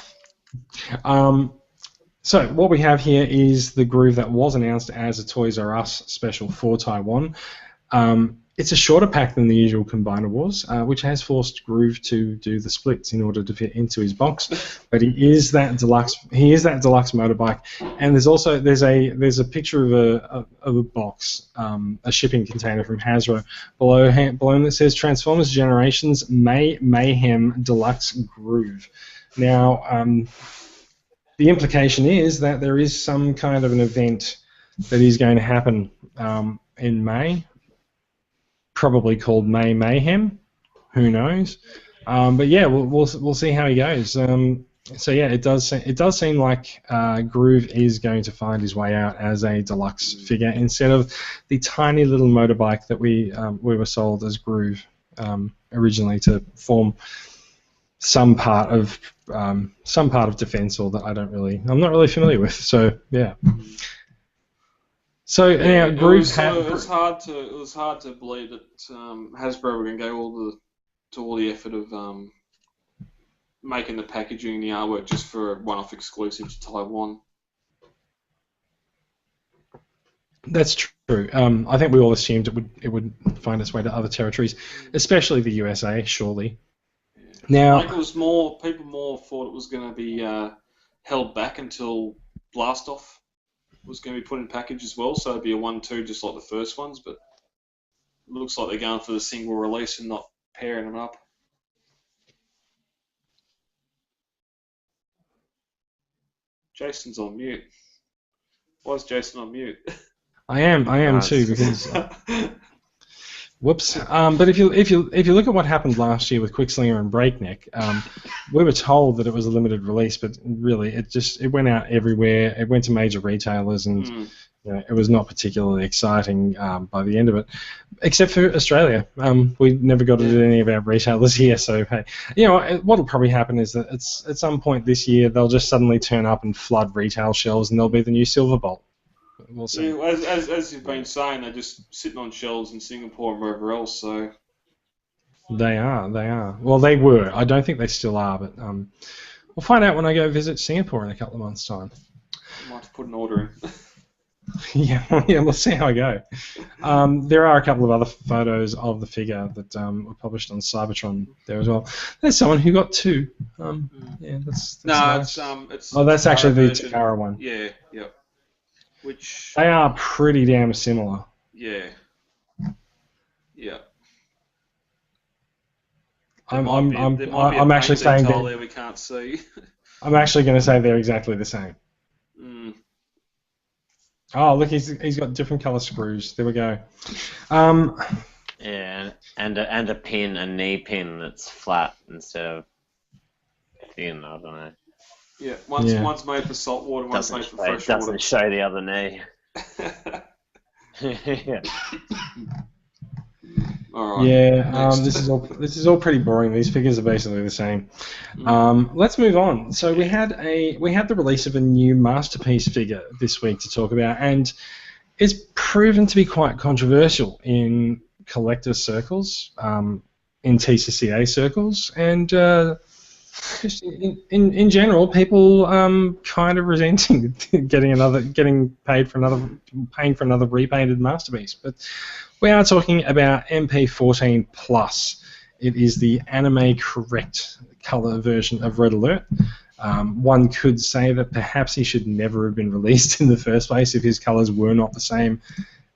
So what we have here is the Groove that was announced as a Toys R Us special for Taiwan. It's a shorter pack than the usual Combiner Wars, which has forced Groove to do the splits in order to fit into his box. But he is that deluxe motorbike, and there's a picture of a box, a shipping container from Hasbro below him that says Transformers Generations Mayhem Deluxe Groove. Now, the implication is that there is some kind of an event that is going to happen in May. Probably called May Mayhem, who knows? But yeah, we'll see how he goes. So yeah, it does seem like Groove is going to find his way out as a deluxe figure instead of the tiny little motorbike that we were sold as Groove originally to form some part of Defensor that I'm not really familiar with. So yeah. So now, Groove it was hard to believe that Hasbro were going to go all the effort of making the packaging and the artwork just for a one-off exclusive to Taiwan. That's true. I think we all assumed it would find its way to other territories, especially the USA, surely. Yeah. Now, I think it was people thought it was going to be held back until Blastoff was going to be put in package as well, so it'd be a 1-2 just like the first ones, but it looks like they're going for the single release and not pairing them up. Jason's on mute. Why is Jason on mute? I am too, because whoops. But if you look at what happened last year with Quickslinger and Breakneck, we were told that it was a limited release, but really it went out everywhere. It went to major retailers, and it was not particularly exciting by the end of it, except for Australia. We never got it at any of our retailers here. So hey, what'll probably happen is that at some point this year they'll just suddenly turn up and flood retail shelves, and they'll be the new Silverbolt. We'll see. Yeah, as you've been saying, they're just sitting on shelves in Singapore and wherever else. So they are. Well, they were. I don't think they still are, but we'll find out when I go visit Singapore in a couple of months' time. I might have to put an order in. yeah, we'll see how I go. There are a couple of other photos of the figure that were published on Cybertron there as well. There's someone who got two. Yeah, that's nice. That's actually the Takara one. Yeah, yep. Which they are pretty damn similar. Yeah. Yeah. I'm actually saying that there we can't see. I'm actually going to say they're exactly the same. Oh, look, he's got different color screws. There we go. Yeah, and a pin, a knee pin that's flat instead of thin. I don't know. Yeah, one's made for salt water, one's made for fresh water. Doesn't show the other knee. Yeah. All right. Yeah, this is all pretty boring. These figures are basically the same. Let's move on. So we had the release of a new Masterpiece figure this week to talk about, and it's proven to be quite controversial in collector circles, in TCCA circles, and just in general, people kind of resenting paying for another repainted Masterpiece. But we are talking about MP14 Plus. It is the anime correct color version of Red Alert. One could say that perhaps he should never have been released in the first place if his colors were not the same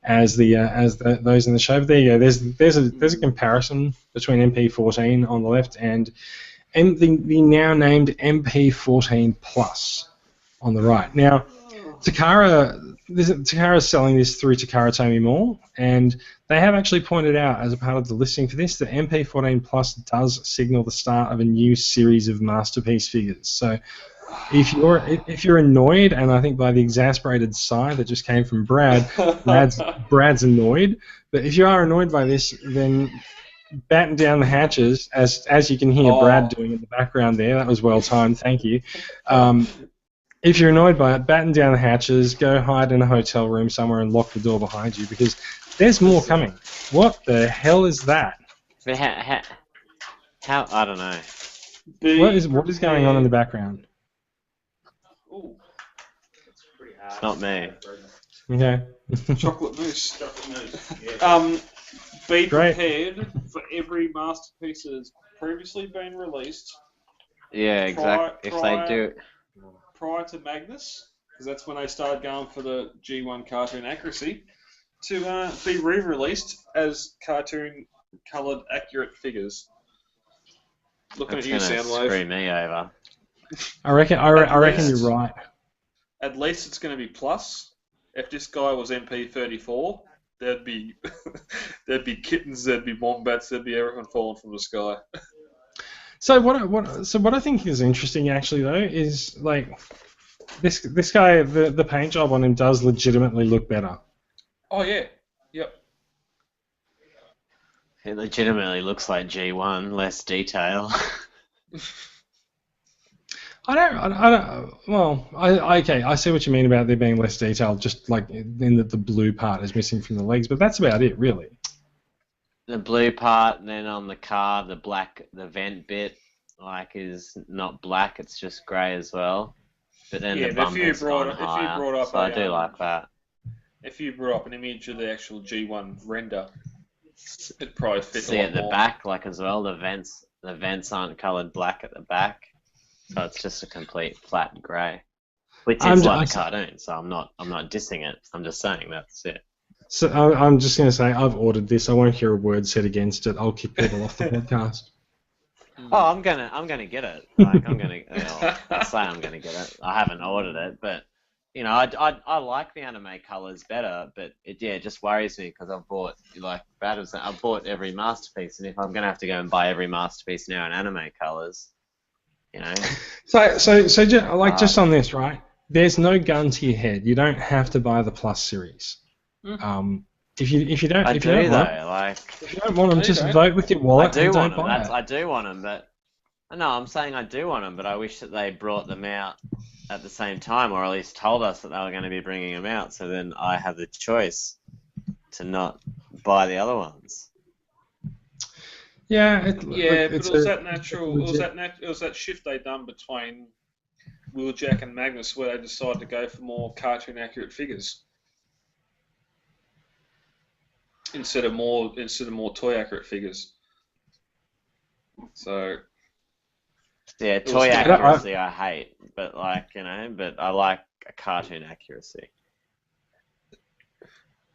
as those in the show. But there you go. There's a comparison between MP14 on the left and the now named MP14 Plus on the right. Now, Takara is selling this through Takara Tomy Mall, and they have actually pointed out as a part of the listing for this that MP14 Plus does signal the start of a new series of masterpiece figures. So if you're annoyed, and I think by the exasperated sigh that just came from Brad's annoyed, but if you are annoyed by this, then batten down the hatches, as you can hear Brad doing in the background there. That was well timed, thank you. If you're annoyed by it, batten down the hatches, go hide in a hotel room somewhere and lock the door behind you, because there's more coming. What the hell is that? How I don't know. What is going on in the background? Ooh, that's pretty hard. Not me. Okay. Chocolate mousse. Yeah. Be Great. prepared for every masterpiece that has previously been released. Yeah, exactly. If they do. Prior to Magnus, because that's when they started going for the G1 cartoon accuracy, to be re-released as cartoon coloured accurate figures. Looking That's at you, gonna Soundwave. screw me over. I reckon you're right. At least it's going to be plus. If this guy was MP34, there'd be there'd be kittens, there'd be wombats, there'd be everything falling from the sky. So what I think is interesting actually though is like this guy, the paint job on him does legitimately look better. Oh yeah, yep. It legitimately looks like G1, less detail. Okay, I see what you mean about there being less detail, just like in that the blue part is missing from the legs, but that's about it, really. The blue part, and then on the car, the vent bit, is not black, it's just grey as well. But then the bumper's gone higher, so I do like that. If you brought up an image of the actual G1 render, it'd probably fit See a lot at the more. back, as well, the vents aren't coloured black at the back, so it's just a complete flat grey. Which is like the cartoon, so I'm not dissing it. I'm just saying that's it. So I'm just going to say I've ordered this. I won't hear a word said against it. I'll kick people off the podcast. Oh, I'm gonna get it. I'll say I'm gonna get it. I haven't ordered it, but I like the anime colours better. But it just worries me because I've bought Brad was saying, I've bought every masterpiece, and if I'm gonna have to go and buy every masterpiece now in anime colours, So just on this, right? There's no gun to your head. You don't have to buy the Plus series. If you don't want them, just vote with your wallet and don't buy it. I do want them, but no, I'm saying I do want them, but I wish that they brought them out at the same time, or at least told us that they were going to be bringing them out. So then I have the choice to not buy the other ones. Yeah, but it was that natural. It was that shift they done between Wheeljack and Magnus, where they decided to go for more cartoon accurate figures instead of more toy accurate figures. So yeah, toy accuracy I hate, but but I like a cartoon accuracy.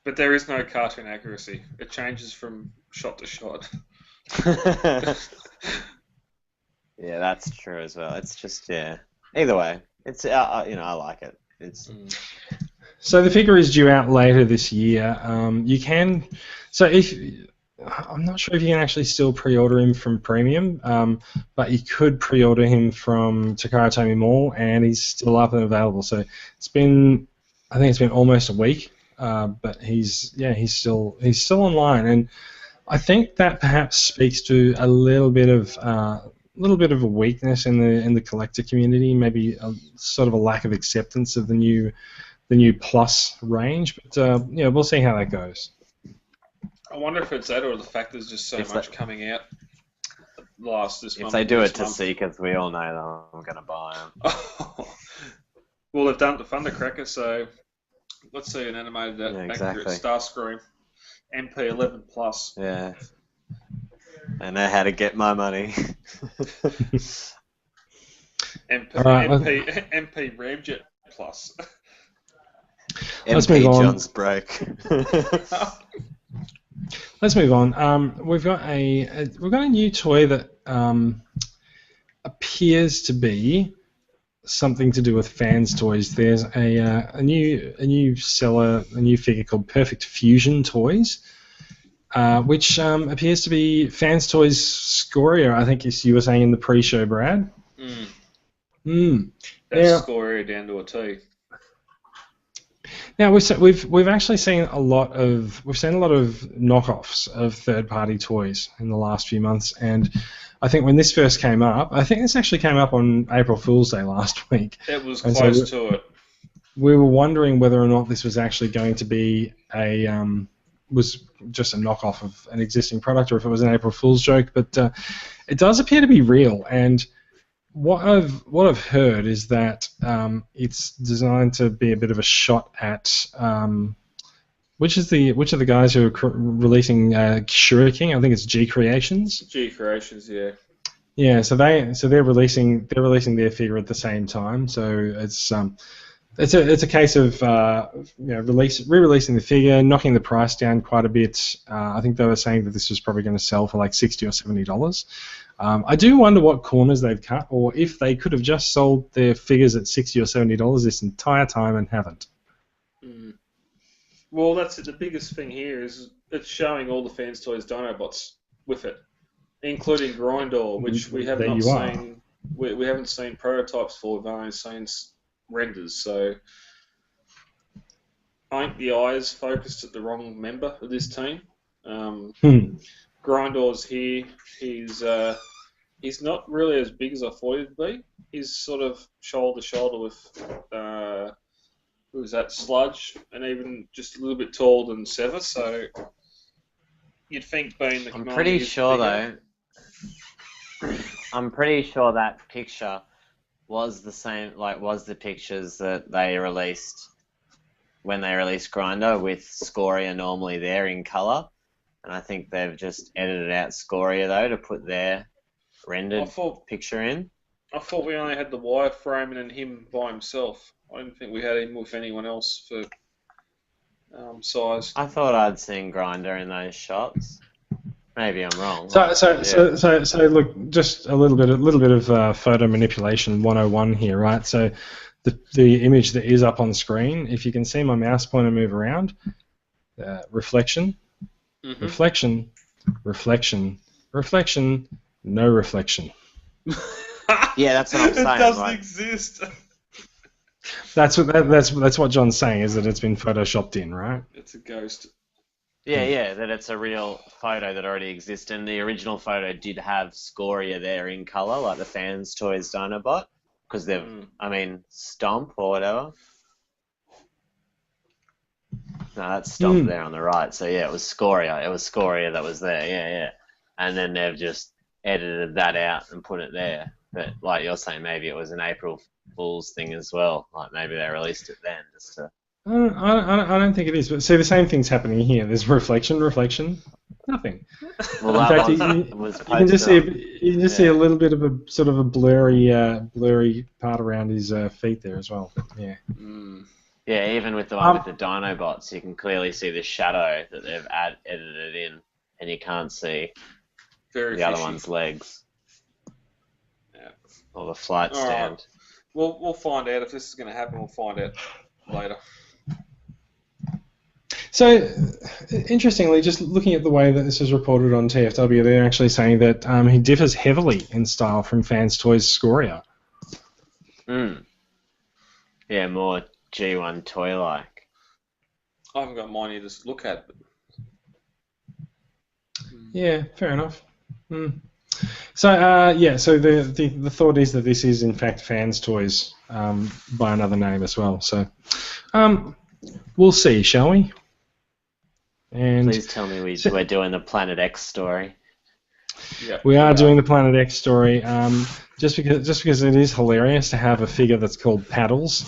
But there is no cartoon accuracy. It changes from shot to shot. Yeah, that's true as well. It's just Either way, it's I like it. It's. So the figure is due out later this year. You can, I'm not sure if you can actually still pre-order him from Premium, but you could pre-order him from Takara Tomy Mall, and he's still up and available. So I think it's been almost a week, but he's still online, and I think that perhaps speaks to a little bit of a weakness in the collector community, maybe sort of a lack of acceptance of the new Plus range, but we'll see how that goes. I wonder if it's that or the fact there's just so much coming out this month. If they do it to Seekers, we all know that I'm going to buy them. Well, they've done it to Thundercracker, so let's see an animated accurate Starscream MP11 Plus. Yeah. I know how to get my money. MP Ramjet Plus. Let's move on. John's broke. Let's move on. We've got a new toy that appears to be something to do with Fans Toys. There's a new seller, a new figure called Perfect Fusion Toys, which appears to be Fans Toys Scoria. I think you were saying in the pre-show, Brad. That's Scoria down to a T. Now we've actually seen a lot of knockoffs of third-party toys in the last few months, and I think when this first came up, I think this actually came up on April Fool's Day last week. It was close to it. We were wondering whether or not this was actually going to be was just a knockoff of an existing product, or if it was an April Fool's joke. But it does appear to be real, and what I've heard is that it's designed to be a bit of a shot at which are the guys who are releasing Shuriken? I think it's G Creations. G Creations, yeah. Yeah, so they're releasing their figure at the same time. So it's a case of re-releasing the figure, knocking the price down quite a bit. I think they were saying that this was probably going to sell for like $60 or $70. I do wonder what corners they've cut, or if they could have just sold their figures at $60 or $70 this entire time and haven't. Well, that's it. The biggest thing here is it's showing all the Fans Toys Dinobots with it, including Grindor, which we have not seen. We haven't seen prototypes for. We've only seen renders. So I think the eye's focused at the wrong member of this team. Grindor's here. He's not really as big as I thought he'd be. He's sort of shoulder to shoulder with who's that, Sludge, and even just a little bit taller than Sever. So you'd think being the commander. I'm pretty sure that picture was the same, was the pictures that they released when they released Grinder, with Scoria normally there in colour. And I think they've just edited out Scoria, though, to put their rendered picture in. I thought we only had the wireframe and him by himself. I didn't think we had him with anyone else for size. I thought I'd seen Grinder in those shots. Maybe I'm wrong. So look, just a little bit of photo manipulation 101 here, right? So the image that is up on screen, if you can see my mouse pointer move around, reflection, reflection, reflection, reflection, no reflection. Yeah, that's what I'm saying. It doesn't exist. That's what John's saying, is that it's been photoshopped in, right? It's a ghost. Yeah, that it's a real photo that already exists, and the original photo did have Scoria there in colour, like the Fans Toys Dinobot, because they've, Stomp or whatever. No, that's Stomp there on the right. So yeah, it was Scoria. It was Scoria that was there. Yeah. And then they've just edited that out and put it there. But like you're saying, maybe it was an April Fool's thing as well. Like maybe they released it then just to. I don't think it is. But see, the same thing's happening here. There's reflection, nothing. Well, in fact, you can just see a little bit of a sort of a blurry part around his feet there as well. Yeah. Yeah, even with the one with the Dinobots, you can clearly see the shadow that they've edited in, and you can't see the other one's legs. Yeah. Or the flight stand. Right. We'll find out if this is going to happen. We'll find out later. So, interestingly, just looking at the way that this is reported on TFW, they're actually saying that he differs heavily in style from Fans Toys Scoria. Yeah, more G1 toy-like. I haven't got mine here to look at. But... Yeah, fair enough. So, so the thought is that this is, in fact, Fans Toys by another name as well. So, we'll see, shall we? And please tell me we're doing the Planet X story. Yep, we are doing the Planet X story. Just because it is hilarious to have a figure that's called Paddles.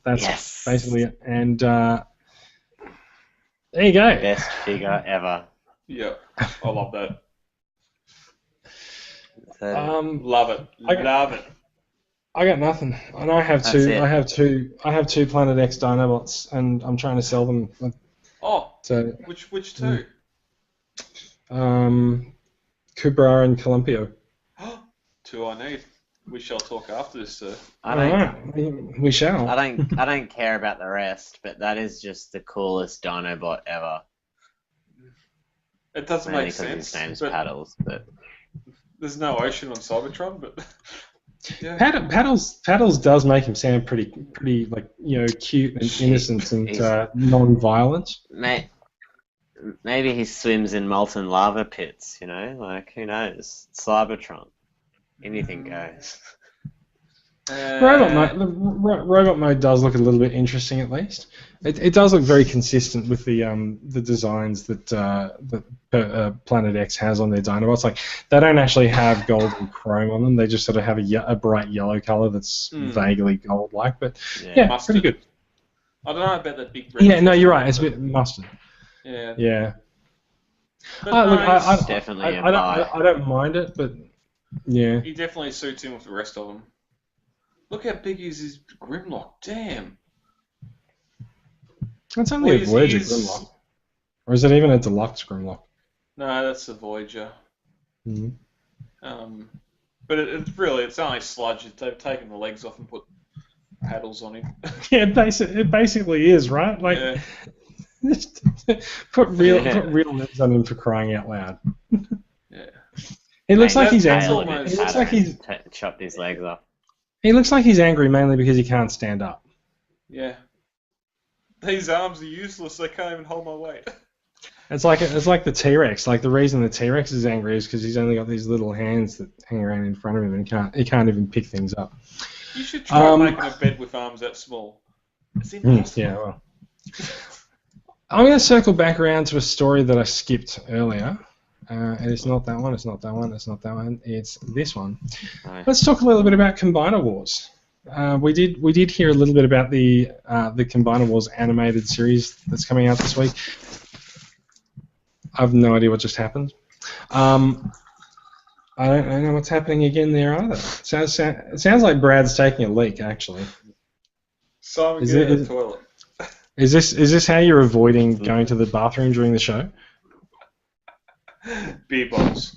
That's basically it. And there you go. Best figure ever. Yeah, I love that. Love it. Love it. I got nothing, and I have two. I have two Planet X Dinobots, and I'm trying to sell them. So which two? Kubra and Columpio. 2 I need. We shall talk after this, sir. Alright, we shall. I don't care about the rest, but that is just the coolest Dinobot ever. It doesn't Mainly make because sense. his name's but Paddles, but there's no ocean on Cybertron, but yeah. Paddles does make him sound pretty like cute and innocent and non-violent. Maybe he swims in molten lava pits. Like who knows? Cybertron, anything goes. Robot mode does look a little bit interesting, at least. It does look very consistent with the designs that Planet X has on their Dinobots. Like they don't actually have gold and chrome on them; they just sort of have a bright yellow color that's vaguely gold-like. But yeah, pretty good. I don't know about that big red. Yeah, no, you're right. It's a bit mustard. Yeah. Yeah. But Look, I definitely I don't mind it, but yeah. He definitely suits in with the rest of them. Look how big is his Grimlock. Damn. It's only a Voyager Grimlock. Or is it even a deluxe Grimlock? No, that's the Voyager. Mm-hmm. But it's only sludge. They've taken the legs off and put paddles on him. Yeah, it basically is, right? Like, yeah. Just put real legs on him for crying out loud. Yeah. It looks like he's angry. angry. It looks like he's chopped his legs off. He looks like he's angry mainly because he can't stand up. Yeah. These arms are useless. They can't even hold my weight. It's like the T-Rex. Like the reason the T-Rex is angry is because he's only got these little hands that hang around in front of him and he can't even pick things up. You should try making a bed with arms that small. It's impossible. Yeah, well. I'm going to circle back around to a story that I skipped earlier. And it's not that one, it's not that one, it's not that one, it's this one. Right. Let's talk a little bit about Combiner Wars. We did hear a little bit about the Combiner Wars animated series that's coming out this week. I have no idea what just happened. I don't know what's happening again there either. It sounds like Brad's taking a leak, actually. Simon, get in the toilet. Is this how you're avoiding going to the bathroom during the show? Beer bottles.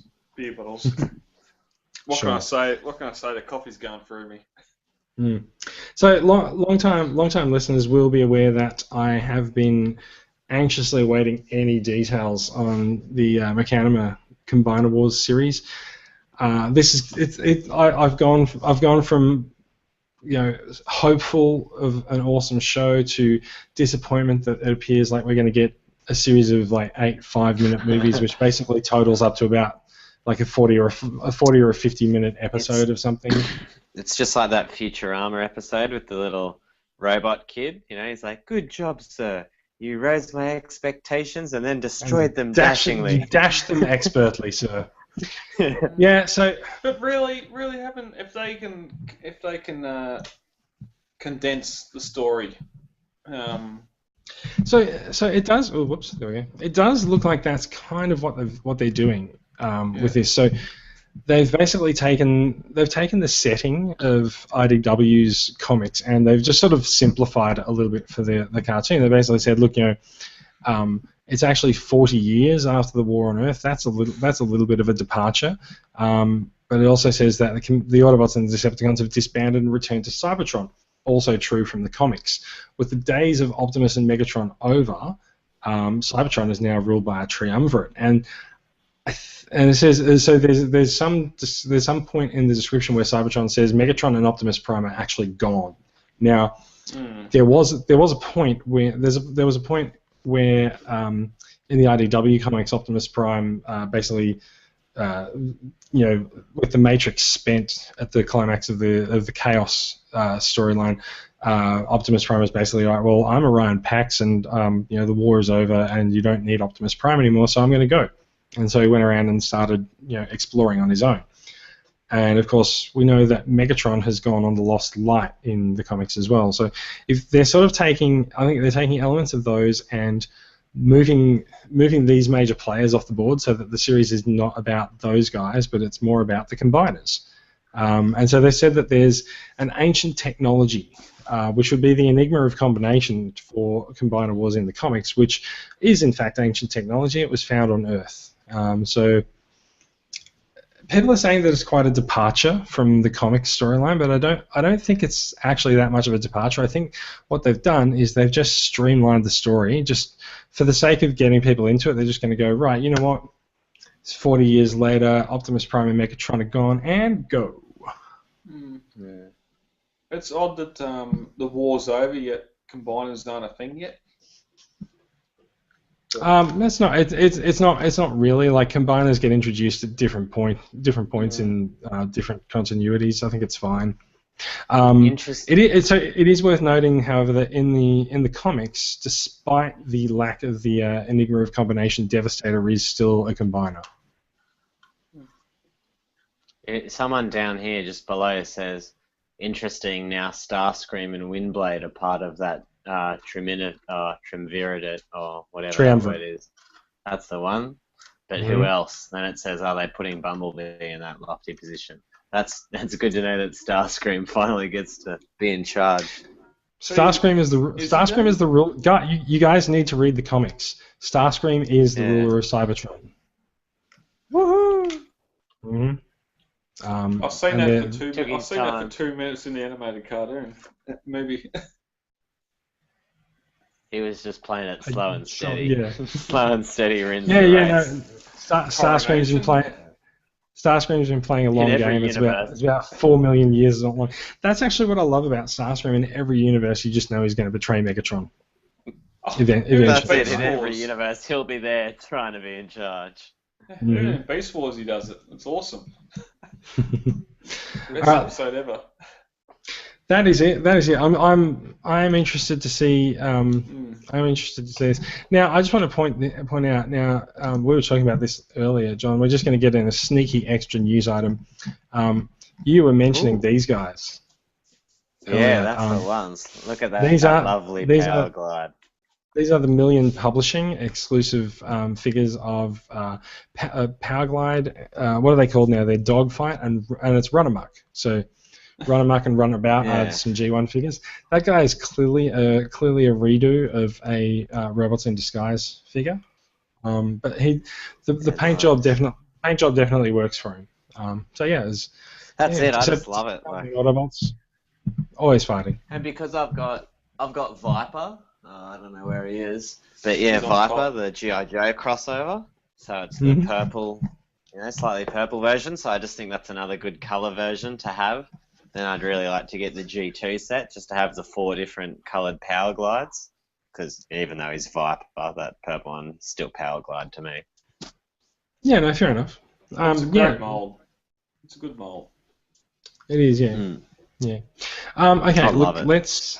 What Sure. can I say? What can I say? The coffee's going through me. So long time listeners will be aware that I have been anxiously awaiting any details on the Machinima Combiner Wars series. I've gone from hopeful of an awesome show to disappointment that it appears like we're going to get a series of like 8 5-minute movies, which basically totals up to about like a 40 or a 50-minute episode of something. It's just like that Futurama episode with the little robot kid. He's like, "Good job, sir. You raised my expectations and then destroyed them dashingly." You dashed them expertly, sir. Yeah. So. But really haven't. If they can condense the story. So it does. Oh, whoops! There we go. It does look like that's kind of what they're doing with this. So they've basically taken the setting of IDW's comics and they've just sort of simplified it a little bit for the cartoon. They basically said, look, it's actually 40 years after the war on Earth. That's a little bit of a departure. But it also says that the Autobots and the Decepticons have disbanded and returned to Cybertron. Also true from the comics. With the days of Optimus and Megatron over, Cybertron is now ruled by a triumvirate, and it says so. There's some point in the description where Cybertron says Megatron and Optimus Prime are actually gone. Now, there was a point where in the IDW comics, Optimus Prime basically. With the Matrix spent at the climax of the Chaos storyline, Optimus Prime is basically like, well, I'm Orion Pax, and the war is over, and you don't need Optimus Prime anymore, so I'm going to go. And so he went around and started, exploring on his own. And of course, we know that Megatron has gone on the Lost Light in the comics as well. So if they're sort of I think they're taking elements of those and moving these major players off the board so that the series is not about those guys, but it's more about the combiners. And so they said that there's an ancient technology, which would be the Enigma of Combination for Combiner Wars in the comics, which is in fact ancient technology. It was found on Earth. So People are saying that it's quite a departure from the comics storyline, but I don't think it's actually that much of a departure. I think what they've done is they've just streamlined the story, just for the sake of getting people into it. They're just going to go, right, you know what? It's 40 years later, Optimus Prime and Megatron are gone, and go. Yeah. It's odd that the war's over yet combiners aren't a thing yet. That's not. It's not. It's not really like combiners get introduced at different points in different continuities. I think it's fine. Interesting. It is worth noting, however, that in the comics, despite the lack of the Enigma of Combination, Devastator is still a combiner. Someone down here just below says, interesting, now Starscream and Windblade are part of that Triumvirate or whatever that word is. That's the one. But who else? Then it says, are they putting Bumblebee in that lofty position? That's good to know that Starscream finally gets to be in charge. Starscream is the rule. You guys need to read the comics. Starscream is the ruler of Cybertron. Woohoo! Mm-hmm. I've seen that for 2 minutes in the animated cartoon. Maybe. He was just playing it slow and steady. Yeah. Slow and steady. No. Starscream's been playing a long game. It's about 4 million years or something. That's actually what I love about Starscream. In every universe, you just know he's going to betray Megatron. Eventually. That's it. In every universe, he'll be there trying to be in charge. Even in Beast Wars, he does it. It's awesome. Best episode ever. That is it. I am interested to see. I'm interested to see this. Now, I just want to point out. Now, we were talking about this earlier, John. We're just going to get in a sneaky extra news item. You were mentioning these guys. Yeah, that's the ones. Look at that lovely Power Glide. These are the Million Publishing exclusive figures of Power Glide. What are they called now? They're Dogfight and it's Run Amok. So Run Amok and Run About are some G1 figures. That guy is clearly a redo of a Robots in Disguise figure. But the paint job definitely works for him. So yeah, that's it. I just love it. Autobots, always fighting. And because I've got Viper. I don't know where he is, but yeah, Viper, the G.I. Joe crossover. So it's the purple, slightly purple version. So I just think that's another good color version to have. Then I'd really like to get the G2 set just to have the 4 different colored Power Glides. Because even though he's Viper, that purple one still Power Glide to me. Yeah, no, fair enough. It's a great mold. It's a good mold. It is, yeah. Yeah. Okay, look, let's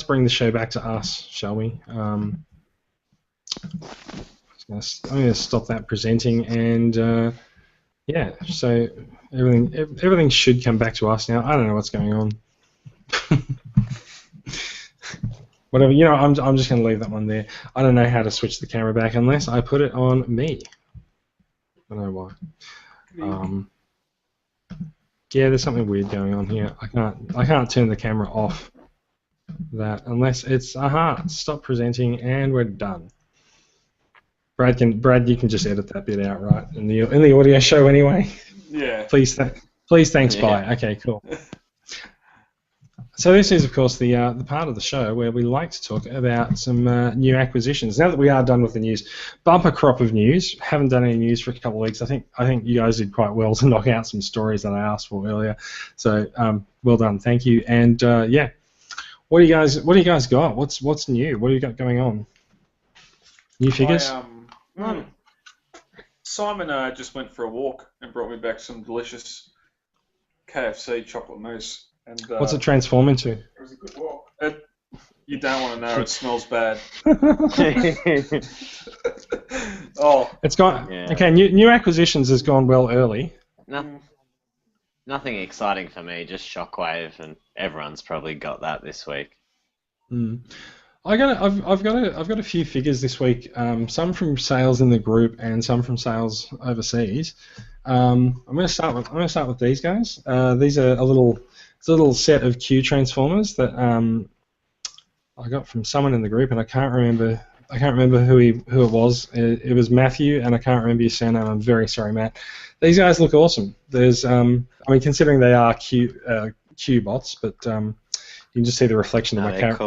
bring the show back to us, shall we? I'm going to stop that presenting, and yeah. So everything should come back to us now. I don't know what's going on. Whatever. I'm just going to leave that one there. I don't know how to switch the camera back unless I put it on me. I don't know why. Yeah, there's something weird going on here. I can't turn the camera off. That unless it's stop presenting and we're done. Brad, you can just edit that bit out, right? In the audio show anyway. Yeah. Please, thanks. Bye. Okay, cool. So this is, of course, the part of the show where we like to talk about some new acquisitions. Now that we are done with the news, bumper crop of news. Haven't done any news for a couple of weeks. I think you guys did quite well to knock out some stories that I asked for earlier. So well done, thank you. And yeah. What do you guys got? What's new? What do you got going on? New figures? Simon just went for a walk and brought me back some delicious KFC chocolate mousse. And what's it transform into? It was a good walk. You don't want to know. It smells bad. It's gone. Yeah. Okay, new acquisitions has gone well early. Nothing exciting for me, just Shockwave, and everyone's probably got that this week. I've got a few figures this week. Some from sales in the group and some from sales overseas. I'm going to start with these guys. These are a little set of Q transformers that I got from someone in the group, and I can't remember I can't remember who it was. It was Matthew, and I can't remember your surname. I'm very sorry, Matt. These guys look awesome. There's I mean, considering they are Q bots, but you can just see the reflection of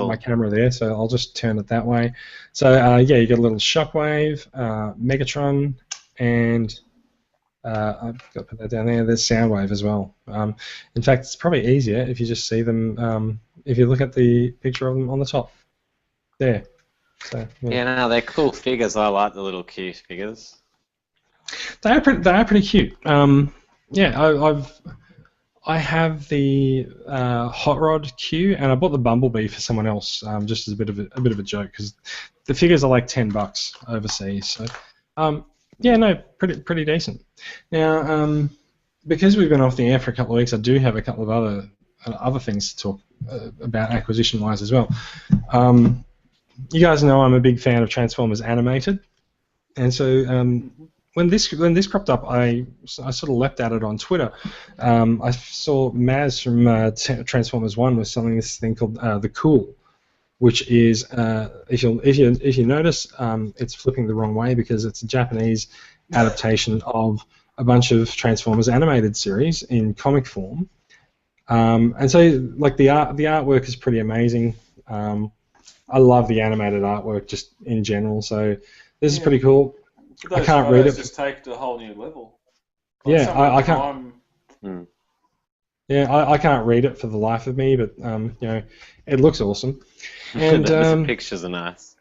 my camera there. So I'll just turn it that way. So yeah, you got a little Shockwave, Megatron, and I've got to put that down there. There's Soundwave as well. In fact, it's probably easier if you just see them. If you look at the picture of them on the top, there. So, yeah, no, they're cool figures. I like the little cute figures. They are pretty cute. Yeah, I have the Hot Rod Q, and I bought the Bumblebee for someone else, just as a bit of a joke, because the figures are like $10 overseas. So, yeah, no, pretty decent. Now, because we've been off the air for a couple of weeks, I do have a couple of other things to talk about acquisition-wise as well. You guys know I'm a big fan of Transformers animated, and so when this cropped up, I sort of leapt at it on Twitter. I saw Maz from Transformers One was selling this thing called the Cool, which is if you notice, it's flipping the wrong way because it's a Japanese adaptation of a bunch of Transformers animated series in comic form, and so like the artwork is pretty amazing. I love the animated artwork just in general, so this is pretty cool. Those I can't read it. Just take it to a whole new level. Like Yeah, I can't. Yeah, I can't read it for the life of me, but you know, it looks awesome. And the pictures are nice.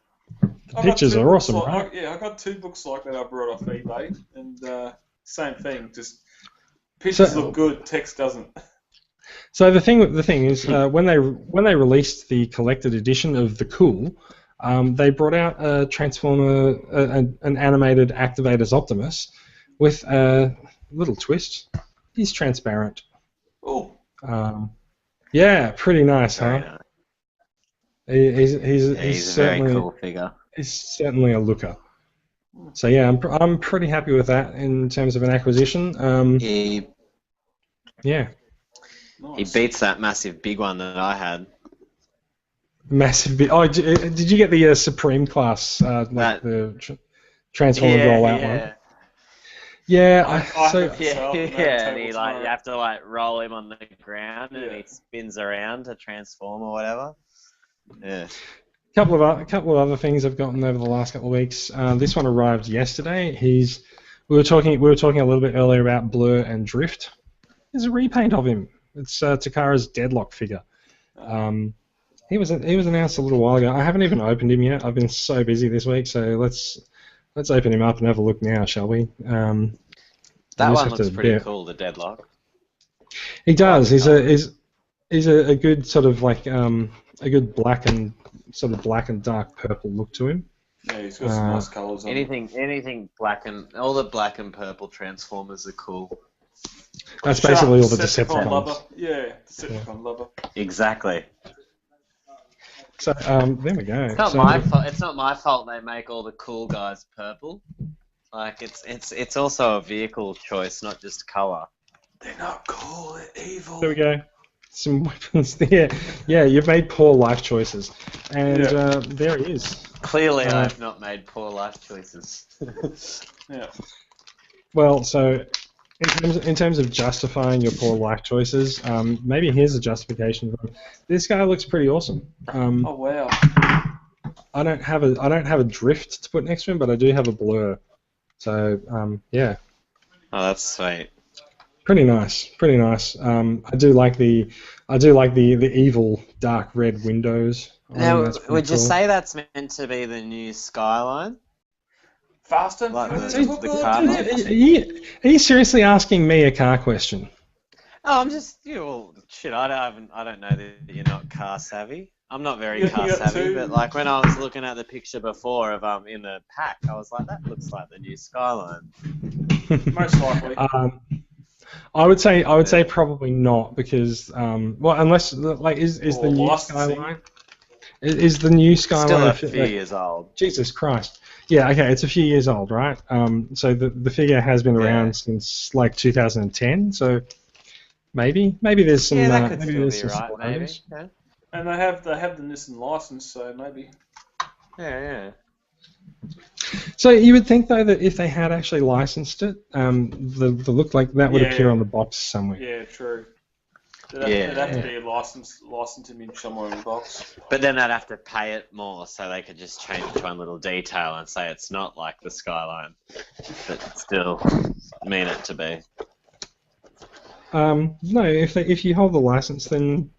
Pictures are awesome, right? I got 2 books like that I brought off eBay, and same thing. Just pictures look good, text doesn't. So the thing is, when they released the collected edition of the Cool, they brought out a Transformer, an animated Activators Optimus, with a little twist. He's transparent. Oh. Yeah, pretty nice, huh? Nice. He's certainly a very cool figure. He's certainly a looker. So yeah, I'm pretty happy with that in terms of an acquisition. Yeah. Nice. He beats that massive big one that I had. Massive big. Oh, did you get the Supreme class, the Transformer rollout one? Yeah, and he you have to roll him on the ground and he spins around to transform or whatever. Yeah. Couple of other things I've gotten over the last couple of weeks. This one arrived yesterday. We were talking a little bit earlier about Blur and Drift. There's a repaint of him. It's Takara's Deadlock figure. He was announced a little while ago. I haven't even opened him yet. I've been so busy this week. So let's open him up and have a look now, shall we? That one looks pretty cool. The Deadlock. He does. He's a good sort of like a good black and dark purple look to him. Yeah, he's got some nice colours on him. Anything black and all the black and purple Transformers are cool. That's basically all the Decepticons. Lover. Yeah, Decepticon lover. Exactly. So there we go. It's not my fault they make all the cool guys purple. Like it's also a vehicle choice, not just colour. They're not cool. They're evil. There we go. Some weapons there. Yeah, you've made poor life choices, and there he is. Clearly, I've not made poor life choices. Yeah. Well, so in terms of justifying your poor life choices, maybe here's a justification. This guy looks pretty awesome. Oh wow. I don't have a Drift to put next to him, but I do have a Blur. So yeah. Oh, that's sweet. Pretty nice. I do like the evil dark red windows. Now, would you say that's meant to be the new Skyline? Fast and the car. Are you seriously asking me a car question? Oh, I'm just shit. I don't know that you're not car savvy. I'm not very car savvy, but like when I was looking at the picture before of in the pack, I was like, that looks like the new Skyline. Most likely. I would say probably not because unless like is the new Skyline is the new Skyline still a few years old. Jesus Christ. Yeah, okay, it's a few years old, right? So the figure has been around since like 2010, so maybe there's some that could maybe still be right, maybe. Yeah. And they have the Nissan license, so maybe. Yeah. So you would think though that if they had actually licensed it, the look like that would appear on the box somewhere. Yeah, true. Yeah. There'd have to be a license image somewhere in the box. But then they'd have to pay it more, so they could just change it to one little detail and say it's not like the skyline, but still mean it to be. No, if you hold the license, then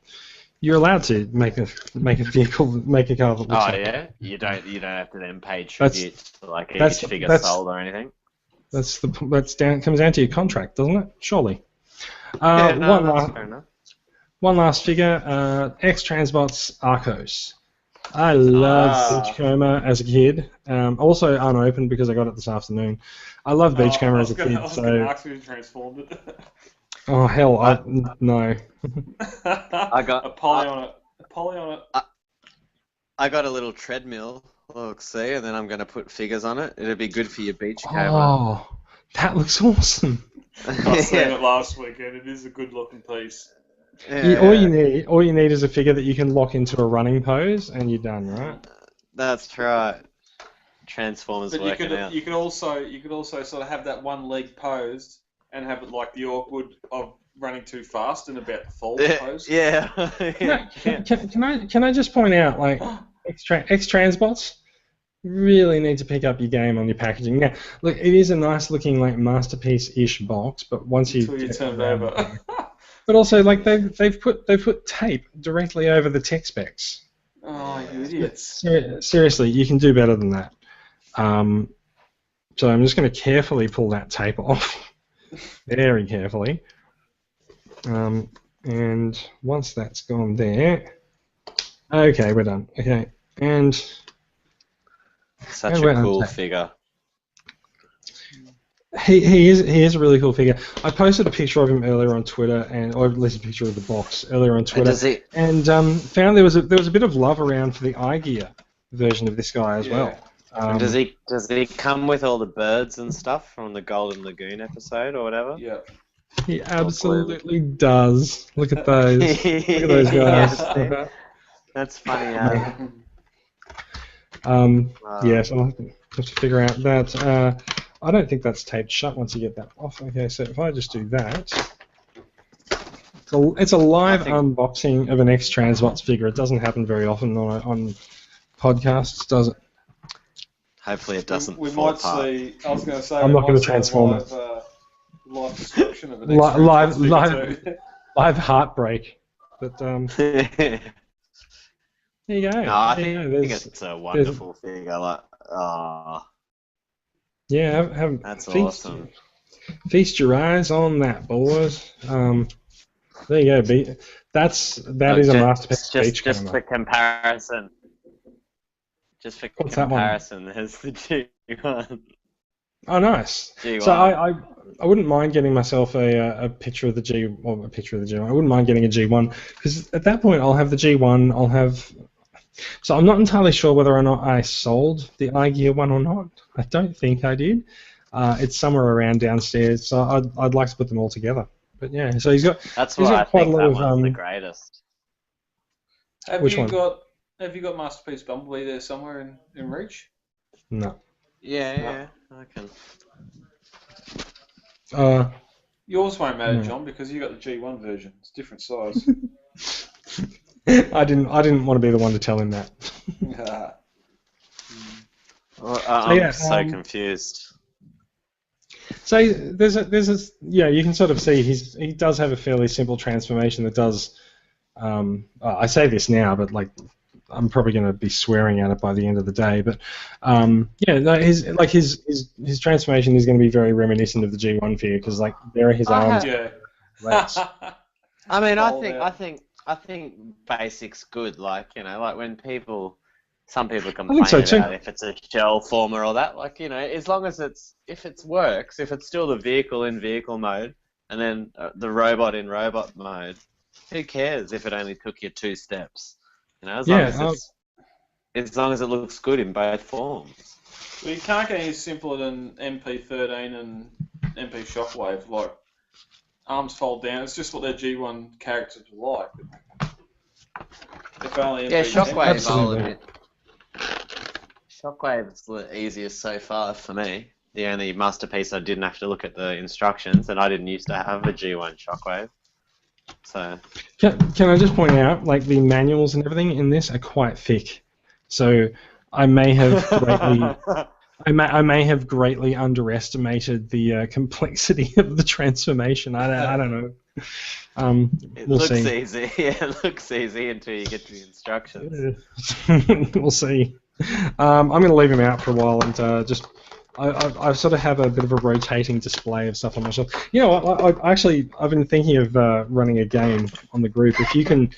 you're allowed to make a vehicle, make a car that looks like yeah, that. you don't have to then pay tribute to like that's- each figure that's- sold or anything. Comes down to your contract, doesn't it? Surely. Yeah, no, that's fair enough. One last figure, X-Transbots Arcos. I loved Beachcomber as a kid. Also unopened because I got it this afternoon. I loved Beachcomber as a kid. I was going to ask you who transformed it. Oh hell, no. I got a poly on it. I got a little treadmill. Look, see, and then I'm going to put figures on it. It'd be good for your Beachcomber. Oh, that looks awesome. I seen it last weekend. It is a good looking piece. Yeah, all you need is a figure that you can lock into a running pose, and you're done, right? That's right. Transformers but working out. You could also sort of have that one leg posed and have it like the awkward of running too fast and about to fall pose. Yeah. Can I just point out, like, X-Transbots really need to pick up your game on your packaging. Now, look, it is a nice looking like masterpiece-ish box, but once you turn it over. But also, like they've put tape directly over the tech specs. Oh, you idiots! Seriously, you can do better than that. So I'm just going to carefully pull that tape off, very carefully. And once that's gone there, okay, we're done. Okay, and such a cool figure. He is a really cool figure. I posted a picture of him earlier on Twitter, or at least a picture of the box earlier on Twitter, and found there was a bit of love around for the iGear version of this guy as well. Does he come with all the birds and stuff from the Golden Lagoon episode or whatever? Yeah. He absolutely does. Look at those. Look at those guys. Yeah. That's funny. Yes, I'll have to figure out that. I don't think that's taped shut once you get that off. Okay, so if I just do that, it's a live unboxing of an X-Transbots figure. It doesn't happen very often on podcasts, does it? Hopefully it doesn't. We might see. I was going to say. I'm not going to transform it. Live destruction of an live heartbreak. But there you go. No, I think it's a wonderful figure. Like, yeah, that's awesome. Feast your eyes on that, boys. There you go. That is a masterpiece. Just for comparison. Just for comparison, there's the G1. Oh, nice. G1. So I wouldn't mind getting myself a picture of the G1. I wouldn't mind getting a G1 because at that point I'll have the G1. I'll have. So I'm not entirely sure whether or not I sold the iGear one or not. I don't think I did. It's somewhere around downstairs, so I'd like to put them all together. But yeah, so he's got. That's why I think that one's the greatest. Which one? Have you got Masterpiece Bumblebee there somewhere in reach? No. Yeah, I can. Yours won't matter, John, because you got the G1 version. It's different size. I didn't want to be the one to tell him that. I'm so confused. So there's a you can sort of see he does have a fairly simple transformation that does. I say this now, but like I'm probably going to be swearing at it by the end of the day. But his transformation is going to be very reminiscent of the G1 figure because like there are his arms. Legs. I mean, I think basic's good. Like like when some people complain about if it's a shell former or that. Like as long as if it works, if it's still the vehicle in vehicle mode and then the robot in robot mode, who cares if it only took you 2 steps? As long as it looks good in both forms. Well, you can't get any simpler than MP13 and MP Shockwave. Like arms fold down. It's just what their G1 characters are like. If only Shockwave. Shockwave's the easiest so far for me. The only masterpiece I didn't have to look at the instructions, and I didn't used to have a G1 Shockwave. So Can I just point out, like the manuals and everything in this are quite thick, so I may have greatly, I may have greatly underestimated the complexity of the transformation. I don't know. it We'll looks see. easy. Yeah, it looks easy until you get to the instructions. We'll see. I'm going to leave him out for a while and I sort of have a bit of a rotating display of stuff on my shelf. You know what? I've been thinking of running a game on the group. If you can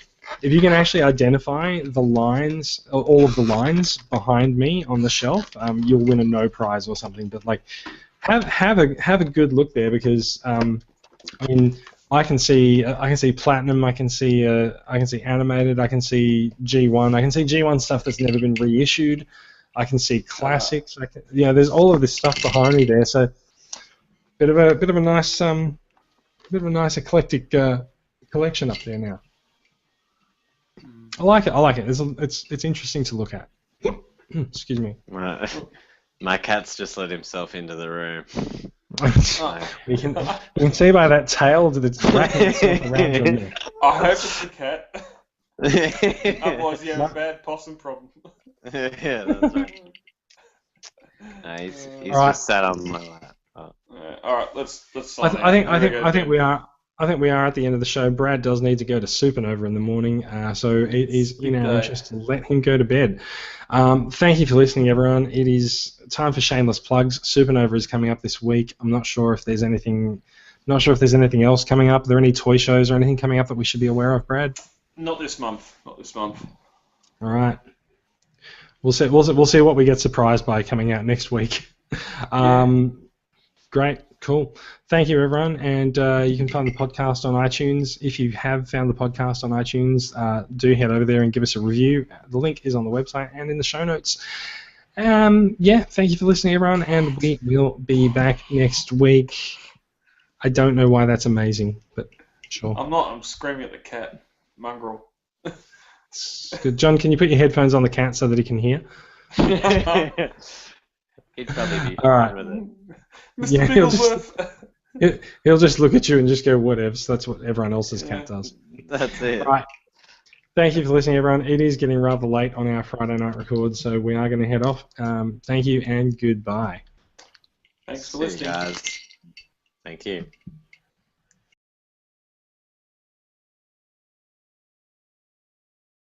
actually identify the lines, all of the lines behind me on the shelf, you'll win a no prize or something. But like, have a good look there because I mean, I can see platinum, I can see animated, I can see G1, I can see G1 stuff that's never been reissued. I can see classics. There's all of this stuff behind me there. So, bit of a nice eclectic collection up there now. I like it. It's interesting to look at. Excuse me. My cat's just let himself into the room. You can see by that tail that it's wrapping itself around your neck. I hope it's the cat. Otherwise, you have a bad possum problem. Yeah, that's right. No, he's Right. just sat on my lap. Oh. All right, let's sign out. I think we are at the end of the show. Brad does need to go to Supernova in the morning, so it is in our interest to let him go to bed. Thank you for listening, everyone. It is time for shameless plugs. Supernova is coming up this week. I'm not sure if there's anything else coming up. Are there any toy shows or anything coming up that we should be aware of, Brad? Not this month. All right. We'll see what we get surprised by coming out next week. Great, cool. Thank you, everyone, and you can find the podcast on iTunes. If you have found the podcast on iTunes, do head over there and give us a review. The link is on the website and in the show notes. Thank you for listening, everyone, and we will be back next week. I don't know why that's amazing, but sure. I'm screaming at the cat. Mongrel. Good. John, can you put your headphones on the cat so that he can hear? He'd probably be all right. with it. Mr. Bigglesworth. He'll just look at you and just go, whatever. So that's what everyone else's cat does. That's it. All right. Thank you for listening, everyone. It is getting rather late on our Friday night record, so we are going to head off. Thank you and goodbye. Thanks for See you listening. guys. Thank you.